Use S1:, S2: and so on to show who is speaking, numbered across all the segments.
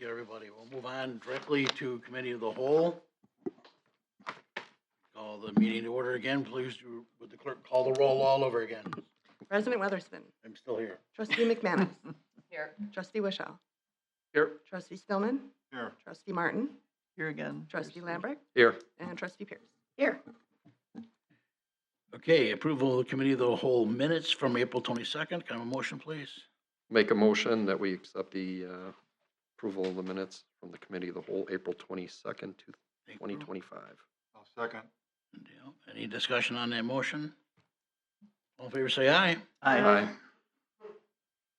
S1: you, everybody. We'll move on directly to Committee of the Whole. Call the meeting to order again. Please, would the clerk call the roll all over again?
S2: President Weatherspoon.
S1: I'm still here.
S2: Trustee McManus.
S3: Here.
S2: Trustee Wishall.
S1: Here.
S2: Trustee Stillman.
S1: Here.
S2: Trustee Martin.
S4: Here again.
S2: Trustee Lambrecht.
S1: Here.
S2: And Trustee Pierce. Here.
S1: Okay, approval of the Committee of the Whole minutes from April 22nd. Can I have a motion, please?
S5: Make a motion that we accept the approval of the minutes from the Committee of the Whole, April 22nd, 2025.
S6: I'll second.
S1: Any discussion on that motion? All in favor, say aye.
S5: Aye.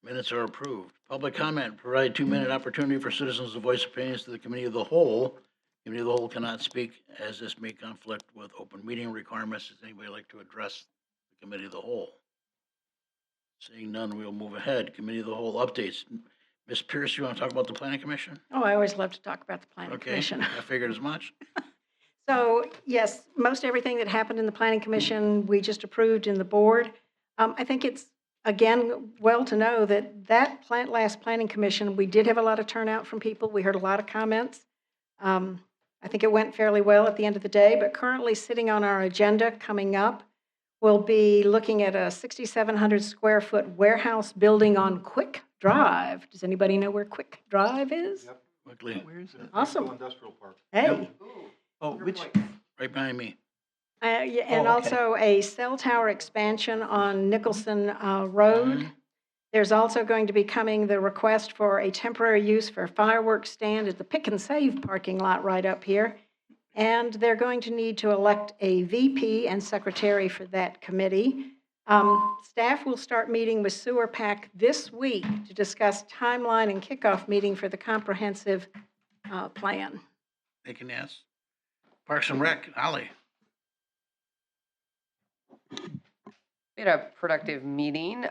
S1: Minutes are approved. Public comment, provide 2-minute opportunity for citizens to voice opinions to the Committee of the Whole. Committee of the Whole cannot speak as this may conflict with open meeting requirements. Does anybody like to address the Committee of the Whole? Seeing none, we'll move ahead. Committee of the Whole updates. Ms. Pierce, you want to talk about the Planning Commission?
S7: Oh, I always love to talk about the Planning
S1: Okay,
S7: Commission.
S1: I figured as much.
S7: So, yes, most everything that happened in the Planning Commission, we just approved in the board. I think it's, again, well to know that last Planning Commission, we did have a lot of turnout from people. We heard a lot of comments. I think it went fairly well at the end of the day, but currently sitting on our agenda coming up, we'll be looking at a 6,700 square foot warehouse building on Quick Drive. Does anybody know where Quick Drive is?
S6: Yep.
S1: Quickly,
S4: Where is it?
S7: Awesome.
S6: Industrial Park.
S7: Hey.
S4: Oh, which?
S1: right behind me.
S7: Yeah, and
S4: Oh, okay.
S7: also a cell tower expansion on Nicholson Road.
S1: Mhm.
S7: There's also going to be coming the request for a temporary use for a fireworks stand at the Pick and Save parking lot right up here. And they're going to need to elect a VP and secretary for that committee. Staff will start meeting with Sewer PAC this week to discuss timeline and kickoff meeting for the comprehensive plan.
S1: Thank you, Nance. Parks and Rec, Ollie.
S3: We had a productive meeting.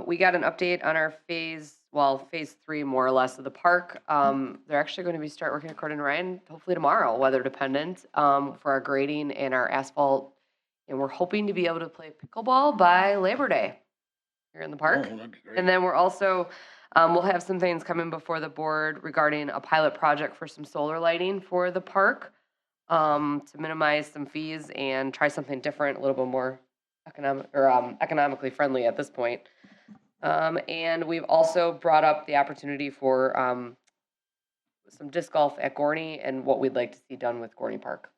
S3: We got an update on our phase 3 more or less of the park. They're actually going to be start working according to Ryan, hopefully tomorrow, weather dependent, for our grading and our asphalt. And we're hoping to be able to play pickleball by Labor Day here in the park.
S1: Oh, that'd be great.
S3: And then we're also, we'll have some things coming before the board regarding a pilot project for some solar lighting for the park, to minimize some fees and try something different, a little bit more economically friendly at this point. And we've also brought up the opportunity for some disc golf at Gorney and what we'd like to see done with Gorney Park.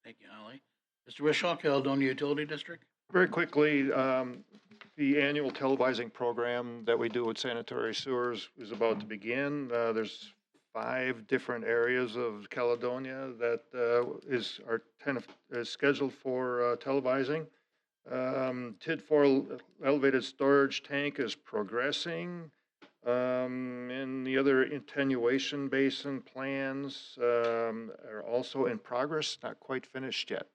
S1: Thank you, Ollie. Mr. Wishaw, Caledonia Utility District.
S6: Very quickly, the annual televising program that we do with sanitary sewers is about to begin. There's 5 different areas of Caledonia that is scheduled for televising. TID 4 elevated storage tank is progressing. And the other attenuation basin plans are also in progress, not quite finished yet.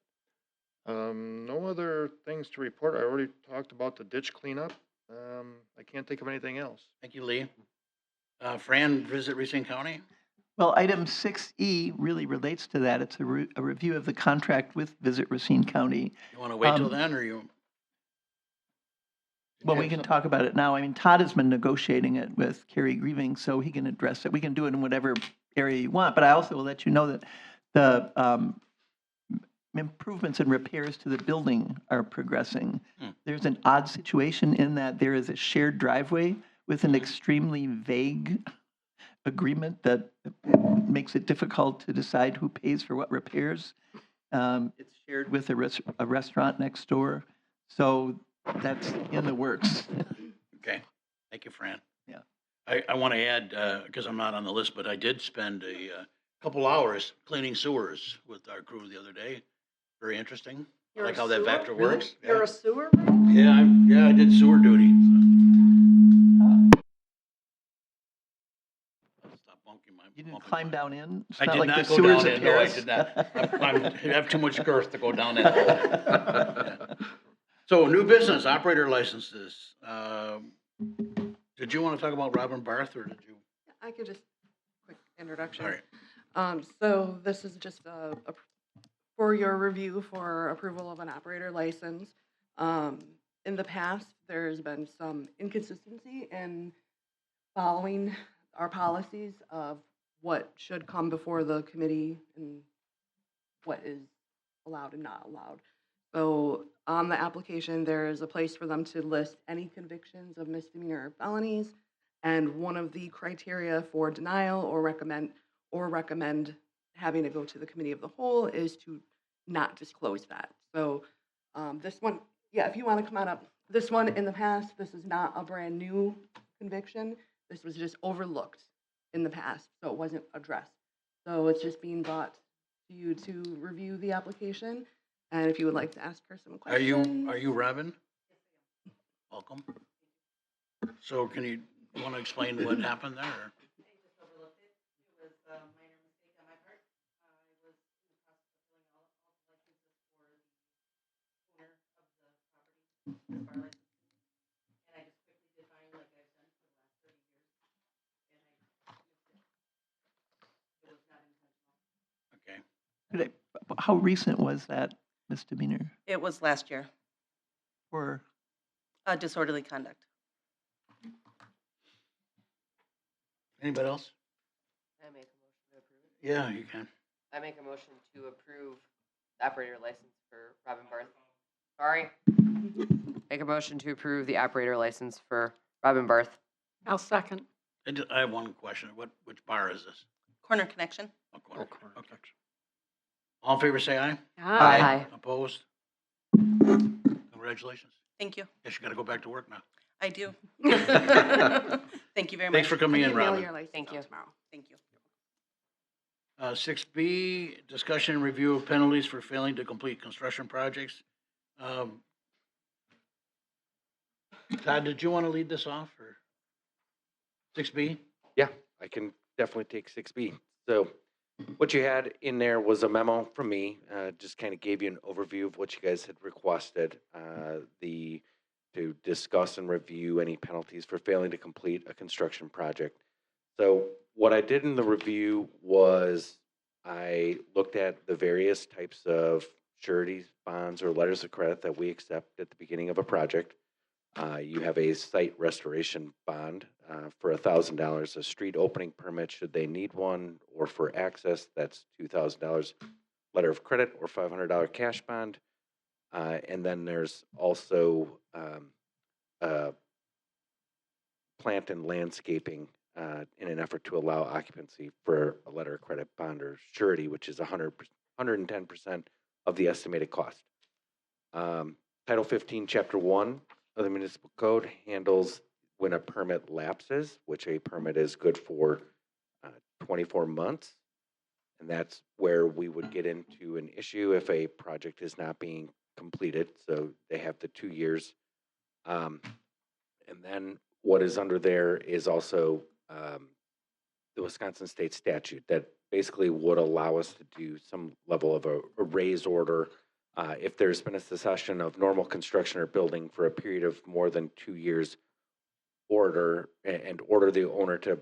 S6: No other things to report. I already talked about the ditch cleanup. I can't think of anything else.
S1: Thank you, Lee. Fran, visit Racine County.
S4: Well, item 6E really relates to that. It's a review of the contract with Visit Racine County.
S1: You want to wait till then, or you?
S4: Well, we can talk about it now. I mean, Todd has been negotiating it with Kerry Grieving, so he can address it. We can do it in whatever area you want, but I also will let you know that the improvements and repairs to the building are progressing. There's an odd situation in that there is a shared driveway with an extremely vague agreement that makes it difficult to decide who pays for what repairs. It's shared with a restaurant next door, so that's in the works.
S1: Okay. Thank you, Fran.
S4: Yeah.
S1: I want to add, because I'm not on the list, but I did spend a couple hours cleaning sewers with our crew the other day. Very interesting. I like how that vector works.
S7: You're a sewer?
S1: Yeah, I did sewer duty. So. Stop bunking my.
S4: You didn't
S1: bumping
S4: climb
S1: my-
S4: down in? It's
S1: I
S4: not
S1: did
S4: like
S1: not
S4: the
S1: go
S4: sewers
S1: down
S4: at
S1: in. No, I
S4: Paris.
S1: did not. I have too much girth to go down in. Yeah. So, new business, operator licenses. Did you want to talk about Robin Barth, or did you?
S2: I could just, quick introduction.
S1: All right.
S2: So this is just for your review for approval of an operator license. In the past, there's been some inconsistency in following our policies of what should come before the committee and what is allowed and not allowed. So on the application, there is a place for them to list any convictions of misdemeanor or felonies. And one of the criteria for denial or recommend having to go to the committee of the whole is to not disclose that. So this one, yeah, if you want to come on up, this one in the past, this is not a brand new conviction. This was just overlooked in the past, so it wasn't addressed. So it's just being brought to you to review the application. And if you would like to ask her some
S1: Are
S2: questions.
S1: you Robin? Welcome. So can you want to explain what happened there? or? Okay.
S4: How recent was that misdemeanor?
S8: It was last year,
S4: Or,
S8: disorderly conduct.
S1: Anybody else?
S3: I make a motion to approve it.
S1: Yeah, you can.
S3: I make a motion to approve the operator license for Robin Barth. Sorry. Make a motion to approve the operator license for Robin Barth.
S7: I'll second.
S1: I have one question. Which bar is this?
S8: Corner Connection.
S1: Oh, corner. Okay. All in favor, say aye.
S3: Aye.
S1: Opposed? Congratulations.
S8: Thank you.
S1: Guess you gotta go back to work now.
S8: I do. Thank you very much.
S1: Thanks for coming in,
S2: I can mail
S1: Robin.
S2: your license
S3: Thank
S2: out
S3: you.
S2: tomorrow.
S8: Thank you.
S1: 6B, discussion and review of penalties for failing to complete construction projects. Todd, did you want to lead this off, or? 6B?
S9: Yeah, I can definitely take 6B. So what you had in there was a memo from me, just kind of gave you an overview of what you guys had requested, to discuss and review any penalties for failing to complete a construction project. So what I did in the review was I looked at the various types of sureties, bonds, or letters of credit that we accept at the beginning of a project. You have a site restoration bond for $1,000, a street opening permit should they need one, or for access, that's $2,000 letter of credit or $500 cash bond. And then there's also plant and landscaping in an effort to allow occupancy for a letter of credit bond or surety, which is 110% of the estimated cost. Title 15, Chapter 1 of the Municipal Code handles when a permit lapses, which a permit is good for 24 months. And that's where we would get into an issue if a project is not being completed. So they have the 2 years. And then what is under there is also the Wisconsin state statute that basically would allow us to do some level of a raise order if there's been a cessation of normal construction or building for a period of more than 2 years, order the owner to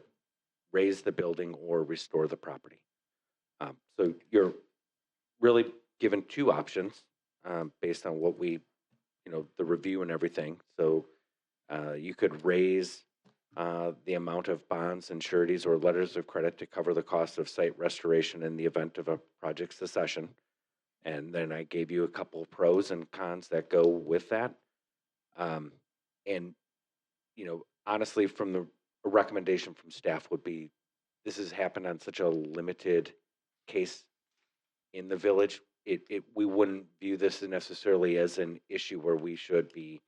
S9: raise the building or restore the property. So you're really given two options based on what we, the review and everything. So you could raise the amount of bonds and sureties or letters of credit to cover the cost of site restoration in the event of a project cessation. And then I gave you a couple of pros and cons that go with that. And, honestly, a recommendation from staff would be, this has happened on such a limited case in the village. We wouldn't view this necessarily as an issue where we should be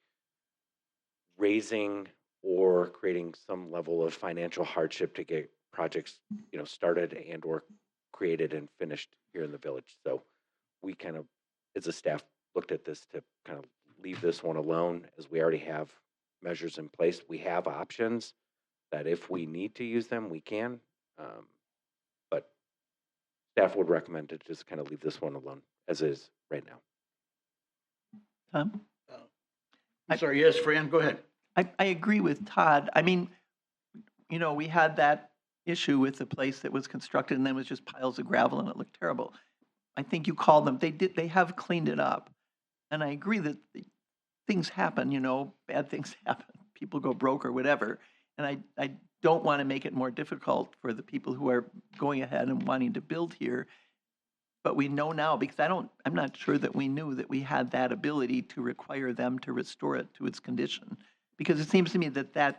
S9: raising or creating some level of financial hardship to get projects, started and or created and finished here in the village. So we kind of, as a staff, looked at this to kind of leave this one alone, as we already have measures in place. We have options that if we need to use them, we can. But staff would recommend to just kind of leave this one alone as is right now.
S4: Tom?
S1: I'm sorry, yes, Fran, go ahead.
S4: I agree with Todd. I mean, we had that issue with the place that was constructed and then was just piles of gravel and it looked terrible. I think you called them, they have cleaned it up. And I agree that things happen, bad things happen. People go broke or whatever. And I don't want to make it more difficult for the people who are going ahead and wanting to build here. But we know now, because I'm not sure that we knew that we had that ability to require them to restore it to its condition. Because it seems to me that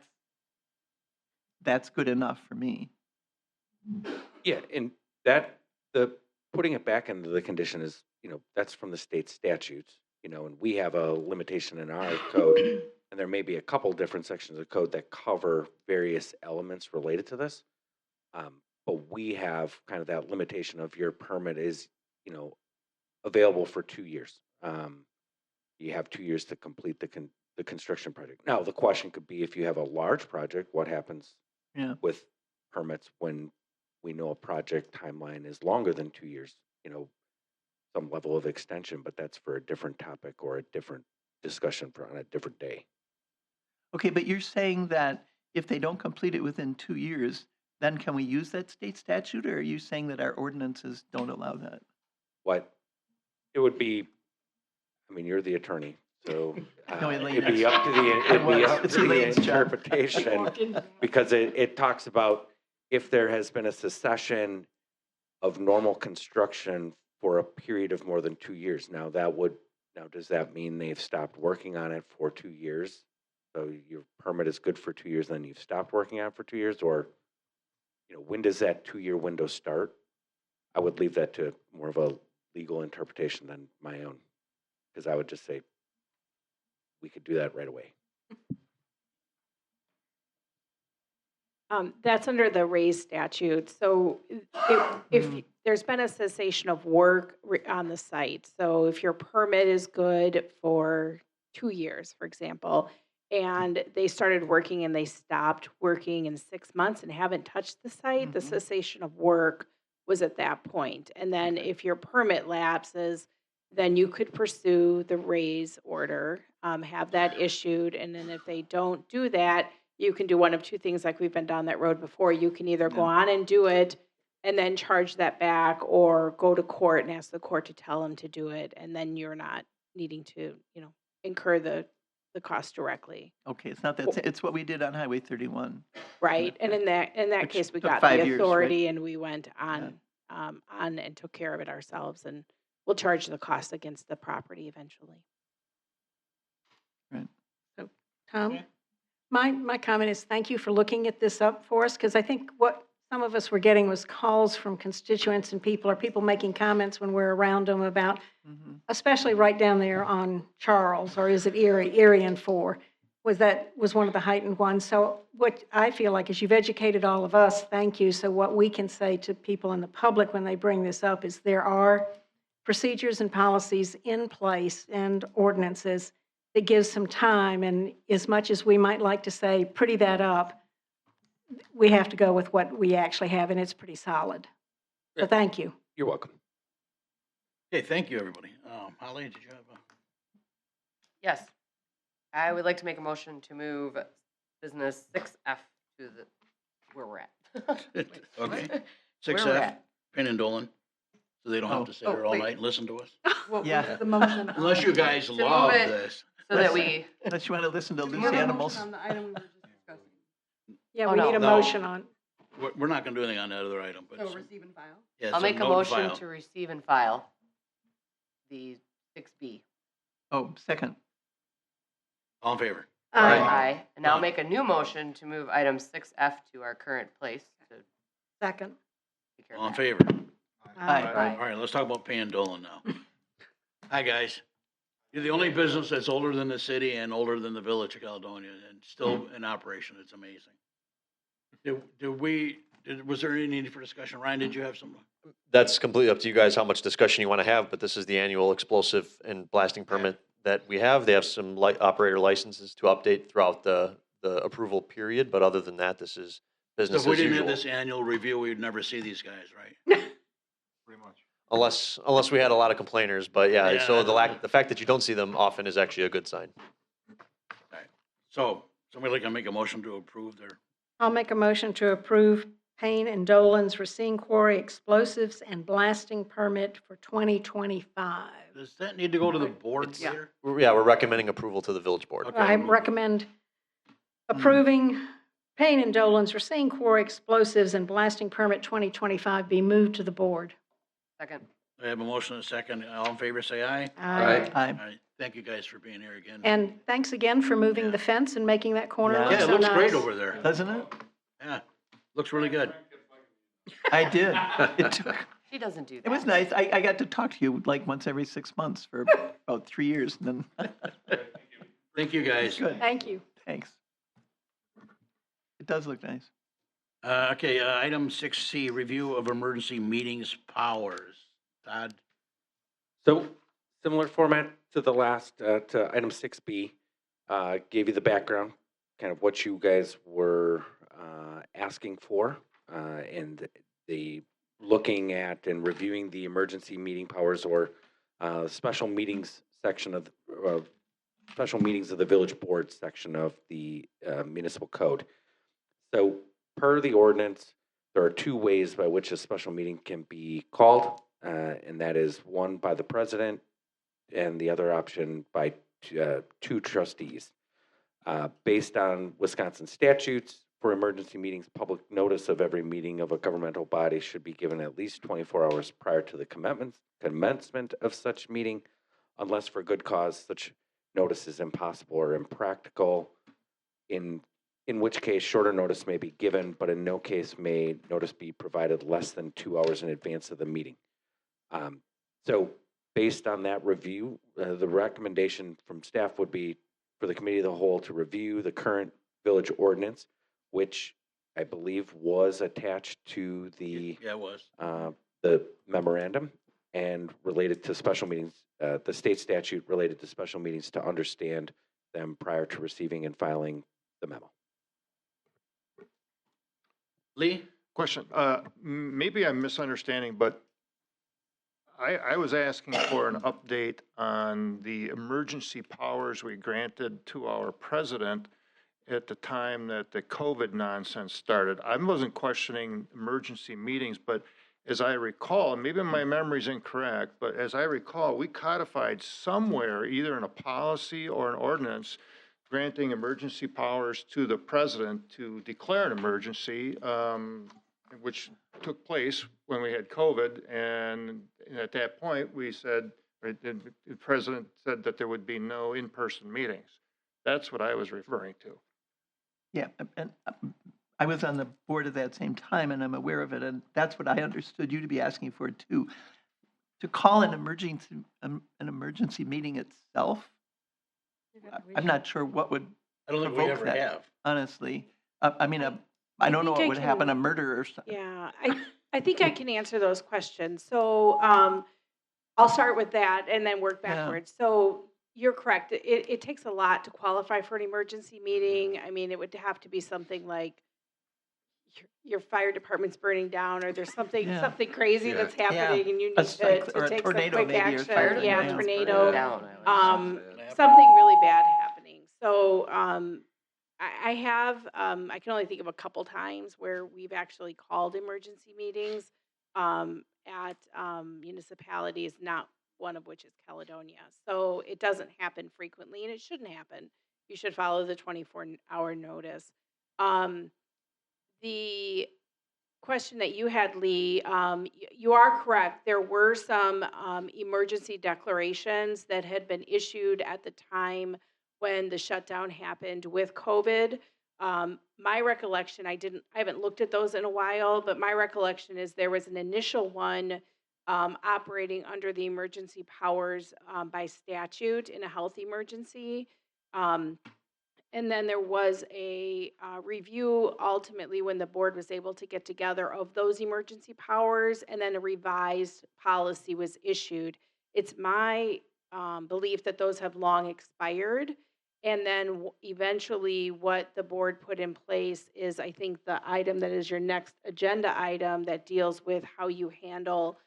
S4: that's good enough for me.
S9: Yeah, and that, the, putting it back into the condition is, that's from the state statutes, and we have a limitation in our code. And there may be a couple different sections of code that cover various elements related to this. But we have kind of that limitation of your permit is, available for 2 years. You have 2 years to complete the construction project. Now, the question could be, if you have a large project, what happens
S4: Yeah.
S9: with permits when we know a project timeline is longer than 2 years? Some level of extension, but that's for a different topic or a different discussion on a different day.
S4: Okay, but you're saying that if they don't complete it within 2 years, then can we use that state statute, or are you saying that our ordinances don't allow that?
S9: What it would be, you're the attorney, so
S4: No,
S9: it'd be up to
S4: It's
S9: the
S4: Elaine's job.
S9: interpretation, because it talks about if there has been a cessation of normal construction for a period of more than 2 years. Now, does that mean they've stopped working on it for 2 years? So your permit is good for 2 years, then you've stopped working on it for 2 years? Or, when does that 2-year window start? I would leave that to more of a legal interpretation than my own, because I would just say we could do that right away.
S10: That's under the raise statute. So if there's been a cessation of work on the site, so if your permit is good for 2 years, for example, and they started working and they stopped working in 6 months and haven't touched the site, the cessation of work was at that point. And then if your permit lapses, then you could pursue the raise order, have that issued, and then if they don't do that, you can do one of two things, like we've been down that road before. You can either go on and do it and then charge that back, or go to court and ask the court to tell them to do it, and then you're not needing to, incur the cost directly,
S4: Okay, it's not that, it's what we did on Highway 31.
S10: right? And in that
S4: Which
S10: case, we
S4: took
S10: got
S4: 5
S10: the
S4: years, right?
S10: authority, and we went on and took care of it ourselves, and we'll charge the cost against the property eventually.
S7: Tom? My comment is thank you for looking at this up for us, because I think what some of us were getting was calls from constituents and people, or people making comments when we're around them about, especially right down there on Charles, or is it Erie and 4, was one of the heightened ones. So what I feel like is you've educated all of us, thank you. So what we can say to people in the public when they bring this up is there are procedures and policies in place and ordinances that gives some time, and as much as we might like to say, pretty that up, we have to go with what we actually have, and it's pretty solid. So thank you.
S9: You're welcome.
S1: Okay, thank you, everybody. Holly, did you have a?
S3: Yes. I would like to make a motion to move business 6F to where we're at.
S1: Okay.
S3: Where
S1: 6F,
S3: we're at.
S1: Penn and Dolan, so they don't have to sit
S2: Oh,
S1: here all
S2: wait.
S1: night and listen to us.
S2: What
S4: Yeah.
S2: was the motion?
S1: Unless you guys
S3: To
S1: love
S3: move it.
S1: this.
S3: So that we,
S4: Unless you want to listen to
S2: We
S4: loose
S2: have a
S4: animals.
S2: motion on the item we were just discussing.
S7: Yeah,
S3: Oh,
S7: we
S3: no.
S7: need a
S1: No.
S7: motion on.
S1: We're not gonna do anything on that other item, but.
S2: So receive and file.
S1: yeah,
S3: I'll
S1: so
S3: make a
S1: note
S3: motion
S1: file.
S3: to receive and file the 6B.
S4: Oh, second.
S1: All in favor?
S3: Aye. And now I'll
S1: Done.
S3: make a new motion to move item 6F to our current place to
S7: Second.
S3: take care of
S1: All in
S3: that.
S1: favor?
S4: Aye.
S3: Aye.
S1: All right, let's talk about Penn and Dolan now. Hi, guys. You're the only business that's older than the city and older than the village of Caledonia, and still in operation. It's amazing. Was there any need for discussion? Ryan, did you have some?
S11: That's completely up to you guys how much discussion you want to have, but this is the annual explosive and blasting permit that we have. They have some operator licenses to update throughout the approval period, but other than that, this is
S1: So
S11: business
S1: if we
S11: as
S1: didn't have
S11: usual.
S1: this annual review, we'd never see these guys, right?
S6: Pretty much.
S11: Unless we had a lot of complainers, but yeah,
S1: Yeah,
S11: so
S1: I-
S11: the fact that you don't see them often is actually a good sign.
S1: So somebody can make a motion to approve their,
S7: I'll make a motion to approve Payne and Dolan's Racine Quarry explosives and blasting permit for 2025.
S1: does that need to go to the board
S11: It's-
S1: later?
S11: Yeah, we're recommending approval to the village board.
S1: Okay.
S7: I recommend approving Payne and Dolan's Racine Core Explosives and Blasting Permit 2025 be moved to the board.
S3: Second.
S1: I have a motion and a second. All in favor, say aye.
S5: Aye.
S4: Aye.
S1: All right, thank you guys for being here again.
S7: And thanks again for moving the fence and making that corner
S4: Yeah.
S7: look
S1: Yeah,
S7: so
S1: it looks great
S7: nice.
S1: over there.
S4: Doesn't it?
S1: Yeah, looks really good.
S4: I did. It took,
S3: She doesn't do that.
S4: it was nice. I got to talk to you like once every 6 months for about 3 years and then,
S1: Thank you, guys.
S4: good,
S7: Thank you.
S4: thanks. It does look nice.
S1: Okay, item 6C, review of emergency meetings powers. Todd?
S9: So similar format to the last, to item 6B, gave you the background, kind of what you guys were asking for, and the looking at and reviewing the emergency meeting powers or special meetings section of, special meetings of the village board section of the municipal code. So per the ordinance, there are two ways by which a special meeting can be called, and that is one by the president and the other option by two trustees. Based on Wisconsin statutes, for emergency meetings, public notice of every meeting of a governmental body should be given at least 24 hours prior to the commencement of such meeting, unless for good cause such notice is impossible or impractical, in which case shorter notice may be given, but in no case may notice be provided less than 2 hours in advance of the meeting. So based on that review, the recommendation from staff would be for the committee of the whole to review the current village ordinance, which I believe was attached to the
S1: Yeah, it was.
S9: the memorandum and related to special meetings, the state statute related to special meetings, to understand them prior to receiving and filing the memo.
S1: Lee?
S6: Question, maybe I'm misunderstanding, but I was asking for an update on the emergency powers we granted to our president at the time that the COVID nonsense started. I wasn't questioning emergency meetings, but as I recall, and maybe my memory's incorrect, but as I recall, we codified somewhere, either in a policy or an ordinance, granting emergency powers to the president to declare an emergency, which took place when we had COVID. And at that point, we said, the president said that there would be no in-person meetings. That's what I was referring to.
S4: Yeah, and I was on the board at that same time, and I'm aware of it, and that's what I understood you to be asking for too. To call an emergency meeting itself, I'm not sure what would
S1: I don't think we
S4: provoke
S1: ever
S4: that,
S1: have.
S4: honestly. I mean, I don't know
S10: think
S4: what
S10: I
S4: would happen,
S10: can-
S4: a murder or something.
S10: Yeah, I think I can answer those questions. So I'll start with that and then work
S4: Yeah.
S10: backwards. So you're correct. It takes a lot to qualify for an emergency meeting. I mean, it would have to be something like your fire department's burning down, or there's something
S4: Yeah.
S10: something crazy
S1: Yeah.
S10: that's happening and you
S4: A
S10: need
S4: cycl- or
S10: to
S4: a
S10: take some
S4: tornado
S10: quick
S4: maybe, or
S10: action.
S4: fire
S10: Yeah,
S4: tornado.
S10: tornado.
S3: Down, I would say.
S10: Something really bad happening. So I have, I can only think of a couple times where we've actually called emergency meetings at municipalities, not one of which is Caledonia. So it doesn't happen frequently, and it shouldn't happen. You should follow the 24-hour notice. The question that you had, Lee, you are correct. There were some emergency declarations that had been issued at the time when the shutdown happened with COVID. My recollection, I haven't looked at those in a while, but my recollection is there was an initial one operating under the emergency powers by statute in a health emergency. And then there was a review ultimately when the board was able to get together of those emergency powers, and then a revised policy was issued. It's my belief that those have long expired. And then eventually what the board put in place is, I think, the item that is your next agenda item that deals with how you handle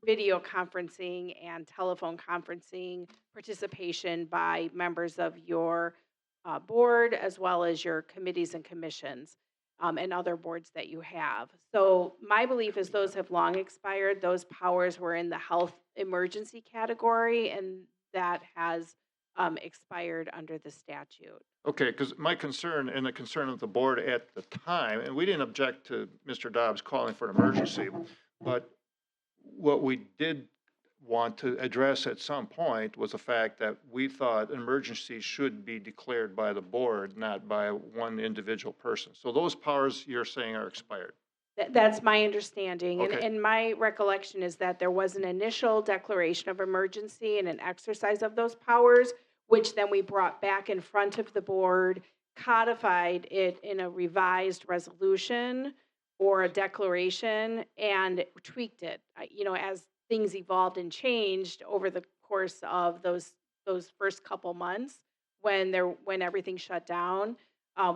S10: video conferencing and telephone conferencing participation by members of your board, as well as your committees and commissions and other boards that you have. So my belief is those have long expired. Those powers were in the health emergency category, and that has expired under the statute.
S6: Okay, because my concern and the concern of the board at the time, and we didn't object to Mr. Dobbs calling for an emergency, but what we did want to address at some point was the fact that we thought an emergency should be declared by the board, not by one individual person. So those powers you're saying are expired.
S10: That's my understanding.
S6: Okay.
S10: And my recollection is that there was an initial declaration of emergency and an exercise of those powers, which then we brought back in front of the board, codified it in a revised resolution or a declaration, and tweaked it, as things evolved and changed over the course of those first couple months when everything shut down.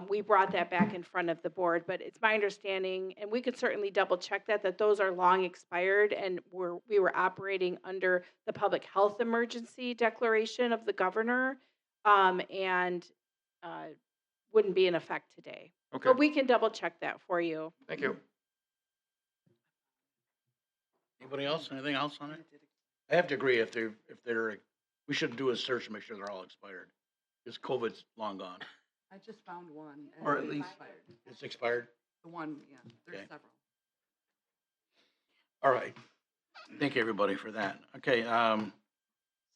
S10: We brought that back in front of the board, but it's my understanding, and we could certainly double check that those are long expired, and we were operating under the public health emergency declaration of the governor, and wouldn't be in effect today.
S6: Okay,
S10: But we can double check that for you.
S6: thank you.
S1: Anybody else? Anything else on it? I have to agree, if they're, we should do a search to make sure they're all expired. Because COVID's long gone.
S2: I just found one. and
S4: Or at
S2: it's
S4: least-
S2: expired.
S1: It's expired?
S2: The one, yeah, there's
S1: Okay.
S2: several.
S1: All right. Thank you, everybody, for that. Okay,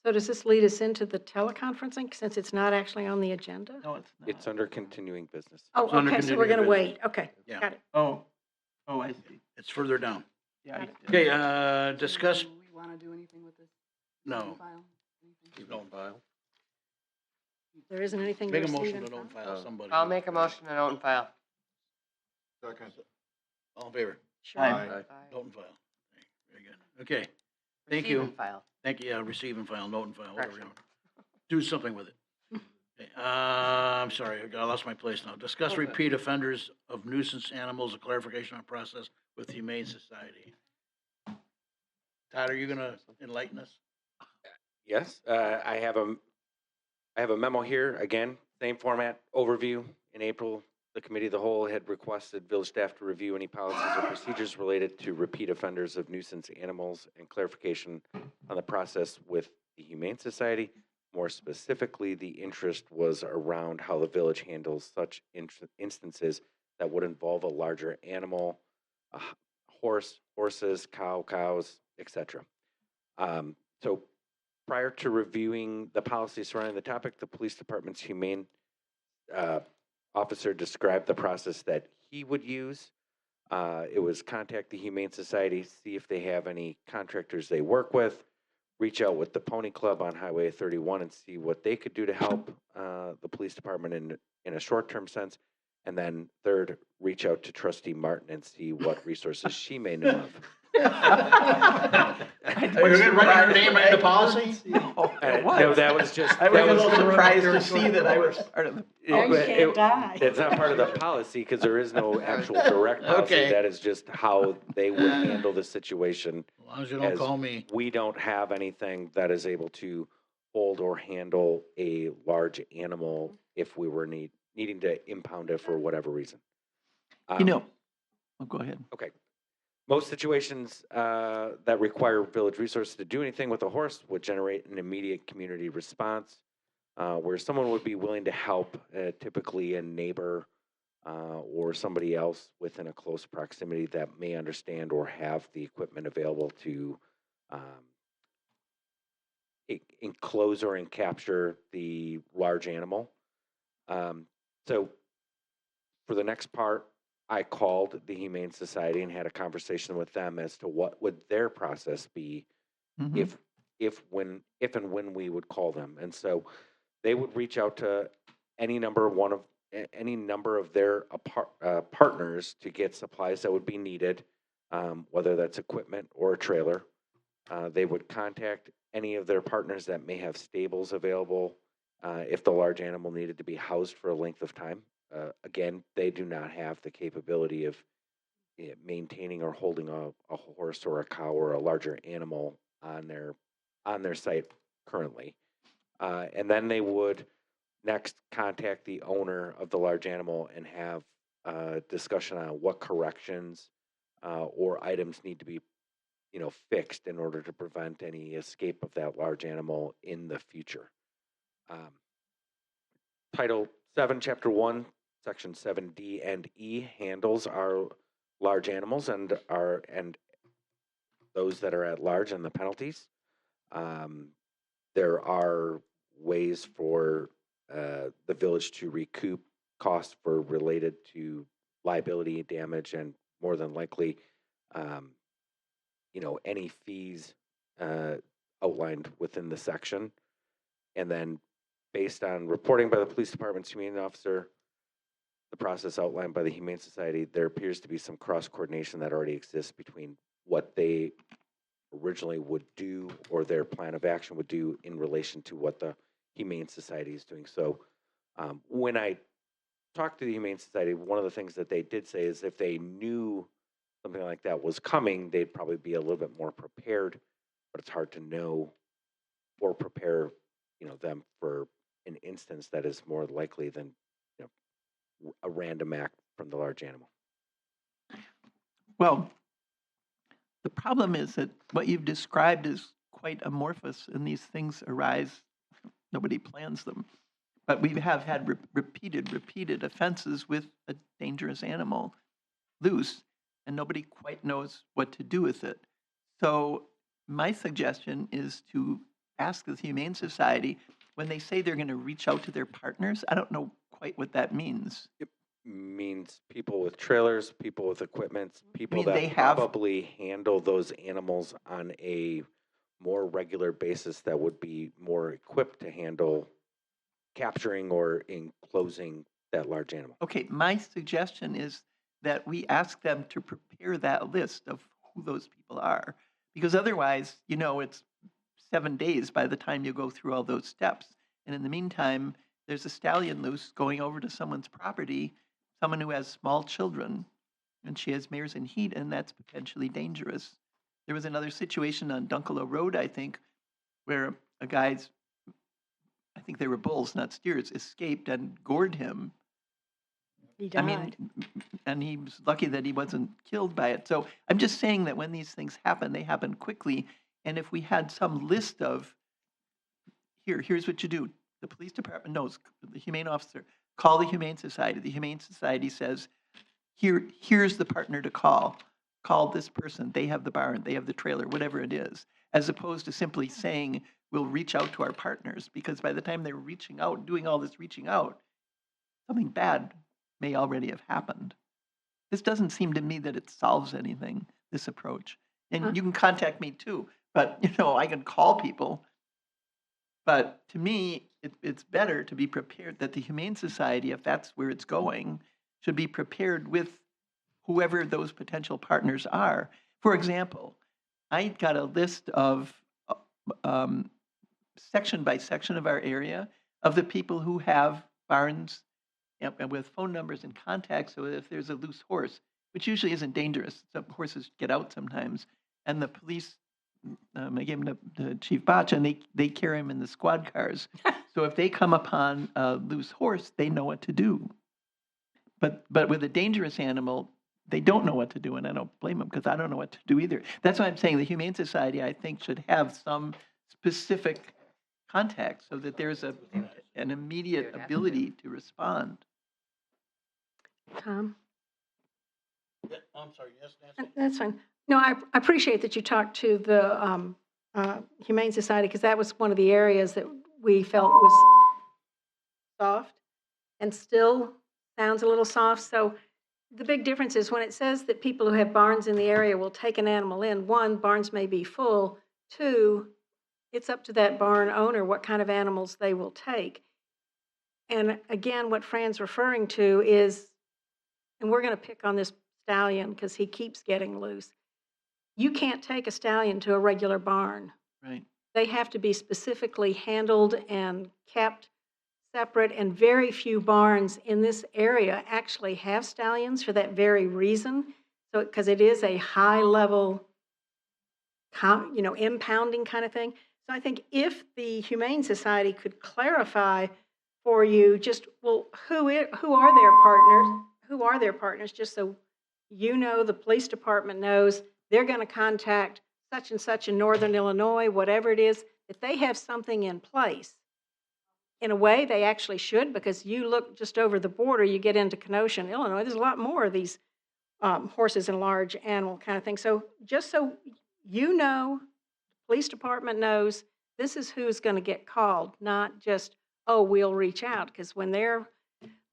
S7: So does this lead us into the teleconferencing, since it's not actually on the agenda?
S4: No, it's not.
S9: It's under continuing business.
S7: Oh,
S1: It's under
S7: okay, so we're going to
S1: continuing
S7: wait. Okay,
S1: Yeah.
S7: got it.
S4: Oh, I see.
S1: it's further down.
S4: Yeah. I-
S1: Okay, discuss,
S2: Do we want to do anything with this?
S1: no,
S2: file? Anything?
S11: Keep it on file.
S7: There isn't anything to
S1: make a
S7: receive
S1: motion
S7: and
S1: to don't
S7: file?
S1: file somebody.
S3: I'll make a motion to note and file.
S1: All in favor?
S7: Sure.
S4: Aye.
S1: Note and file. Okay, very good. Okay, thank
S3: Receive
S1: you.
S3: and file.
S1: Thank you, yeah, receive and file, note and file, whatever you
S3: Correction.
S1: want. Do something with it. Okay, I'm sorry, I lost my place now. Discuss repeat offenders of nuisance animals, a clarification on process with the Humane Society. Todd, are you gonna enlighten us?
S9: Yes, I have a memo here, again, same format, overview. In April, the Committee of the Whole had requested village staff to review any policies or procedures related to repeat offenders of nuisance animals and clarification on the process with the Humane Society. More specifically, the interest was around how the village handles such instances that would involve a larger animal, a horses, cows, etc. So prior to reviewing the policy surrounding the topic, the police department's humane officer described the process that he would use. It was contact the Humane Society, see if they have any contractors they work with, reach out with the Pony Club on Highway 31 and see what they could do to help the police department in a short-term sense. And then third, reach out to Trustee Martin and see what resources she may know of.
S1: Are you gonna write your name right in the policy?
S9: No, that was just.
S4: I was
S9: that
S4: a little surprised to see that I was part of the.
S7: Oh, you can't die.
S9: It's not part of the policy because there is no actual direct policy.
S1: Okay.
S9: That is just how they would handle the situation.
S1: As long as you don't
S9: As
S1: call me.
S9: We don't have anything that is able to hold or handle a large animal if we were needing to impound it for whatever reason.
S4: Go ahead.
S9: Okay. Most situations that require village resources to do anything with a horse would generate an immediate community response where someone would be willing to help, typically a neighbor or somebody else within a close proximity that may understand or have the equipment available to enclose or capture the large animal. So for the next part, I called the Humane Society and had a conversation with them as to what would their process be
S4: Mhm.
S9: if and when we would call them. And so they would reach out to any number of their partners to get supplies that would be needed, whether that's equipment or a trailer. They would contact any of their partners that may have stables available if the large animal needed to be housed for a length of time. Again, they do not have the capability of maintaining or holding a horse or a cow or a larger animal on their site currently. And then they would next contact the owner of the large animal and have a discussion on what corrections or items need to be fixed in order to prevent any escape of that large animal in the future. Title 7, Chapter 1, Section 7D and E handles our large animals and those that are at large and the penalties. There are ways for the village to recoup costs for related to liability damage and more than likely, any fees outlined within the section. And then based on reporting by the police department's humane officer, the process outlined by the Humane Society, there appears to be some cross coordination that already exists between what they originally would do or their plan of action would do in relation to what the Humane Society is doing. So when I talked to the Humane Society, one of the things that they did say is if they knew something like that was coming, they'd probably be a little bit more prepared, but it's hard to know or prepare, them for an instance that is more likely than, a random act from the large animal.
S4: Well, the problem is that what you've described is quite amorphous, and these things arise, nobody plans them. But we have had repeated offenses with a dangerous animal loose, and nobody quite knows what to do with it. So my suggestion is to ask the Humane Society, when they say they're going to reach out to their partners, I don't know quite what that means.
S9: It means people with trailers, people with equipment, people
S4: they
S9: that
S4: have-
S9: probably handle those animals on a more regular basis that would be more equipped to handle capturing or enclosing that large animal.
S4: Okay, my suggestion is that we ask them to prepare that list of who those people are, because otherwise, it's 7 days by the time you go through all those steps. And in the meantime, there's a stallion loose going over to someone's property, someone who has small children, and she has mares in heat, and that's potentially dangerous. There was another situation on Dunkelo Road, I think, where a guy's, I think they were bulls, not steers, escaped and gored him.
S7: He died.
S4: I mean, and he was lucky that he wasn't killed by it. So I'm just saying that when these things happen, they happen quickly. And if we had some list of, here's what you do. The police department knows, the humane officer, call the Humane Society. The Humane Society says, here's the partner to call. Call this person. They have the barn, they have the trailer, whatever it is. As opposed to simply saying, we'll reach out to our partners. Because by the time they're reaching out, doing all this reaching out, something bad may already have happened. This doesn't seem to me that it solves anything, this approach. And you can contact me too, but I can call people. But to me, it's better to be prepared that the Humane Society, if that's where it's going, should be prepared with whoever those potential partners are. For example, I got a list of section by section of our area of the people who have barns and with phone numbers and contacts. So if there's a loose horse, which usually isn't dangerous, some horses get out sometimes, and the police, I gave them to Chief Botch, and they carry him in the squad cars. So if they come upon a loose horse, they know what to do. But with a dangerous animal, they don't know what to do, and I don't blame them because I don't know what to do either. That's why I'm saying the Humane Society, I think, should have some specific contact so that there's an immediate ability to respond.
S7: Tom?
S1: I'm sorry, yes, Nancy?
S7: That's fine. No, I appreciate that you talked to the Humane Society, because that was one of the areas that we felt was soft and still sounds a little soft. So the big difference is when it says that people who have barns in the area will take an animal in, one, barns may be full. Two, it's up to that barn owner what kind of animals they will take. And again, what Fran's referring to is, and we're going to pick on this stallion because he keeps getting loose. You can't take a stallion to a regular barn.
S4: Right.
S7: They have to be specifically handled and kept separate, and very few barns in this area actually have stallions for that very reason. So, because it is a high level, impounding kind of thing. So I think if the Humane Society could clarify for you just, well, who are their partners? Who are their partners? Just so the police department knows they're going to contact such and such in Northern Illinois, whatever it is, that they have something in place. in a way, they actually should, because you look just over the border, you get into Kenosha, Illinois, there's a lot more of these horses and large animal kind of thing. So just so you know, police department knows, this is who's going to get called, not just, oh, we'll reach out. Because when they're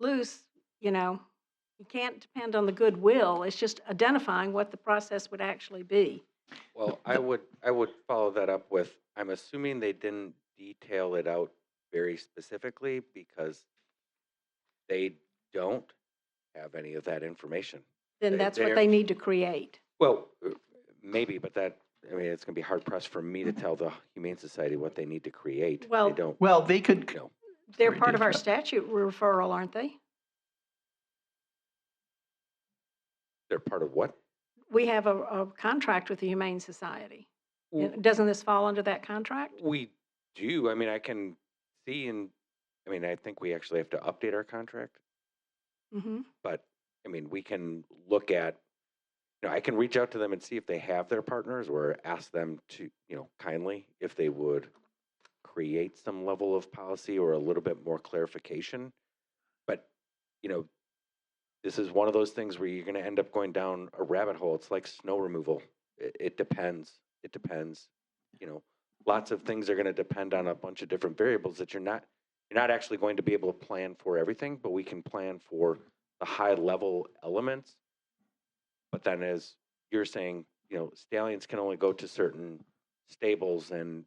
S7: loose, you know, you can't depend on the goodwill. It's just identifying what the process would actually be.
S9: Well, I would follow that up with, I'm assuming they didn't detail it out very specifically because they don't have any of that information.
S7: Then
S9: They-
S7: that's what
S9: they're-
S7: they need to create.
S9: Well, maybe, but it's gonna be hard pressed for me to tell the Humane Society what they need to create.
S7: Well-
S9: They don't,
S4: Well, they could,
S9: you know.
S7: They're
S4: Sorry to
S7: part of our
S4: interrupt.
S7: statute referral, aren't they?
S9: They're part of what?
S7: We have a contract with the Humane Society.
S9: Well-
S7: Doesn't this fall under that contract?
S9: We do. I mean, I can see I think we actually have to update our contract,
S7: Mm-hmm.
S9: but I mean, we can look at, I can reach out to them and see if they have their partners or ask them to, kindly, if they would create some level of policy or a little bit more clarification. But, this is one of those things where you're going to end up going down a rabbit hole. It's like snow removal. It depends. It depends. Lots of things are going to depend on a bunch of different variables that you're not actually going to be able to plan for everything, but we can plan for the high level elements. But then as you're saying, stallions can only go to certain stables and,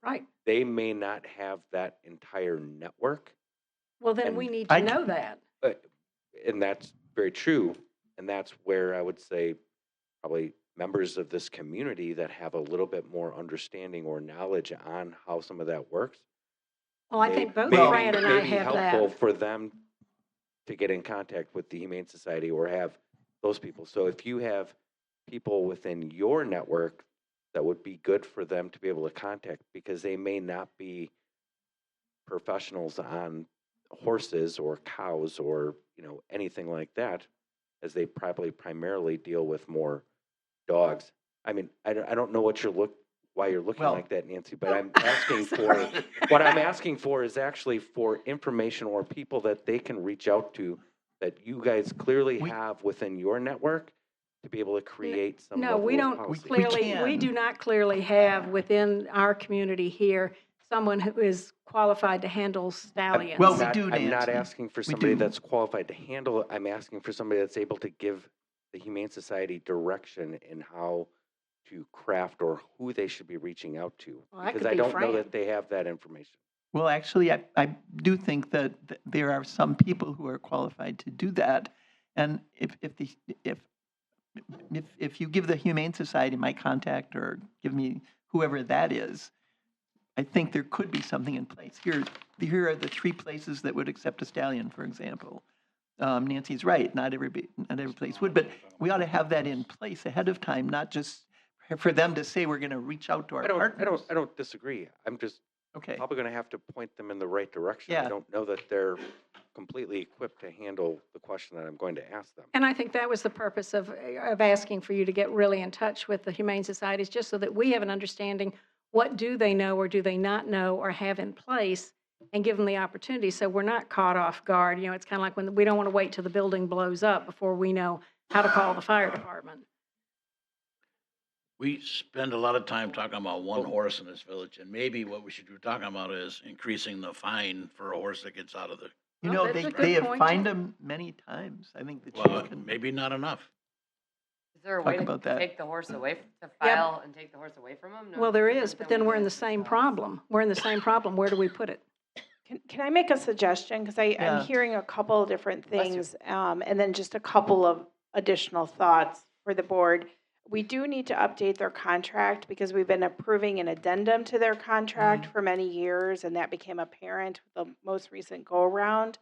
S7: Right.
S9: they may not have that entire network.
S7: Well, then
S9: And
S7: we need to
S4: I-
S7: know that.
S9: And that's very true. And that's where I would say probably members of this community that have a little bit more understanding or knowledge on how some of that works.
S7: Well, I
S9: may-
S7: think both
S9: may-
S7: Fran and I
S9: may be
S7: have
S9: helpful
S7: that.
S9: for them to get in contact with the Humane Society or have those people. So if you have people within your network, that would be good for them to be able to contact, because they may not be professionals on horses or cows or, anything like that, as they probably primarily deal with more dogs. I mean, I don't know why you're looking
S4: Well-
S9: like that, Nancy, but I'm asking for, what I'm asking for is actually for information or people that they can reach out to that you guys clearly
S4: We-
S9: have within your network to be able to create some
S7: No,
S9: level
S7: we
S9: of
S7: don't
S9: policy.
S7: clearly, we do
S4: can.
S7: not clearly have within our community here someone who is qualified to handle stallions.
S4: Well,
S9: I'm
S4: we
S9: not-
S4: do,
S9: I'm not
S4: Nancy.
S9: asking for
S4: We
S9: somebody
S4: do.
S9: that's qualified to handle it. I'm asking for somebody that's able to give the Humane Society direction in how to craft or who they should be reaching out to.
S7: Well, that
S9: Because
S7: could
S9: I
S7: be
S9: don't know
S7: Fran.
S9: that they have that information.
S4: Well, actually, I do think that there are some people who are qualified to do that. And if you give the Humane Society my contact or give me whoever that is, I think there could be something in place. Here are the 3 places that would accept a stallion, for example. Nancy's right, not every place would, but we ought to have that in place ahead of time, not just for them to say we're going to reach out to our partners.
S9: I don't disagree. I'm just
S4: Okay.
S9: probably going to have to point them in the right direction.
S4: Yeah.
S9: I don't know that they're completely equipped to handle the question that I'm going to ask them.
S7: And I think that was the purpose of asking for you to get really in touch with the Humane Societies, just so that we have an understanding, what do they know or do they not know or have in place, and give them the opportunity so we're not caught off guard. It's kind of like when we don't want to wait till the building blows up before we know how to call the fire department.
S1: We spend a lot of time talking about one horse in this village, and maybe what we should be talking about is increasing the fine for a horse that gets out of the,
S4: You
S7: Well,
S4: know,
S7: that's a
S4: they
S7: good
S4: have
S7: point,
S4: fined
S7: too.
S4: them many times. I think the
S1: well,
S4: chief can.
S1: maybe not enough.
S3: Is there a
S4: Talk
S3: way to
S4: about that.
S3: take the horse away, to file and take the horse away from him?
S7: Well, there is, but then we're in the same problem. We're in the same problem. Where do we put it?
S10: Can I make a suggestion? Because
S4: Yeah.
S10: I'm hearing a couple of different
S3: Bless you.
S10: things, and then just a couple of additional thoughts for the board. We do need to update their contract because we've been approving an addendum to their contract for many years, and that became apparent with the most recent go-around.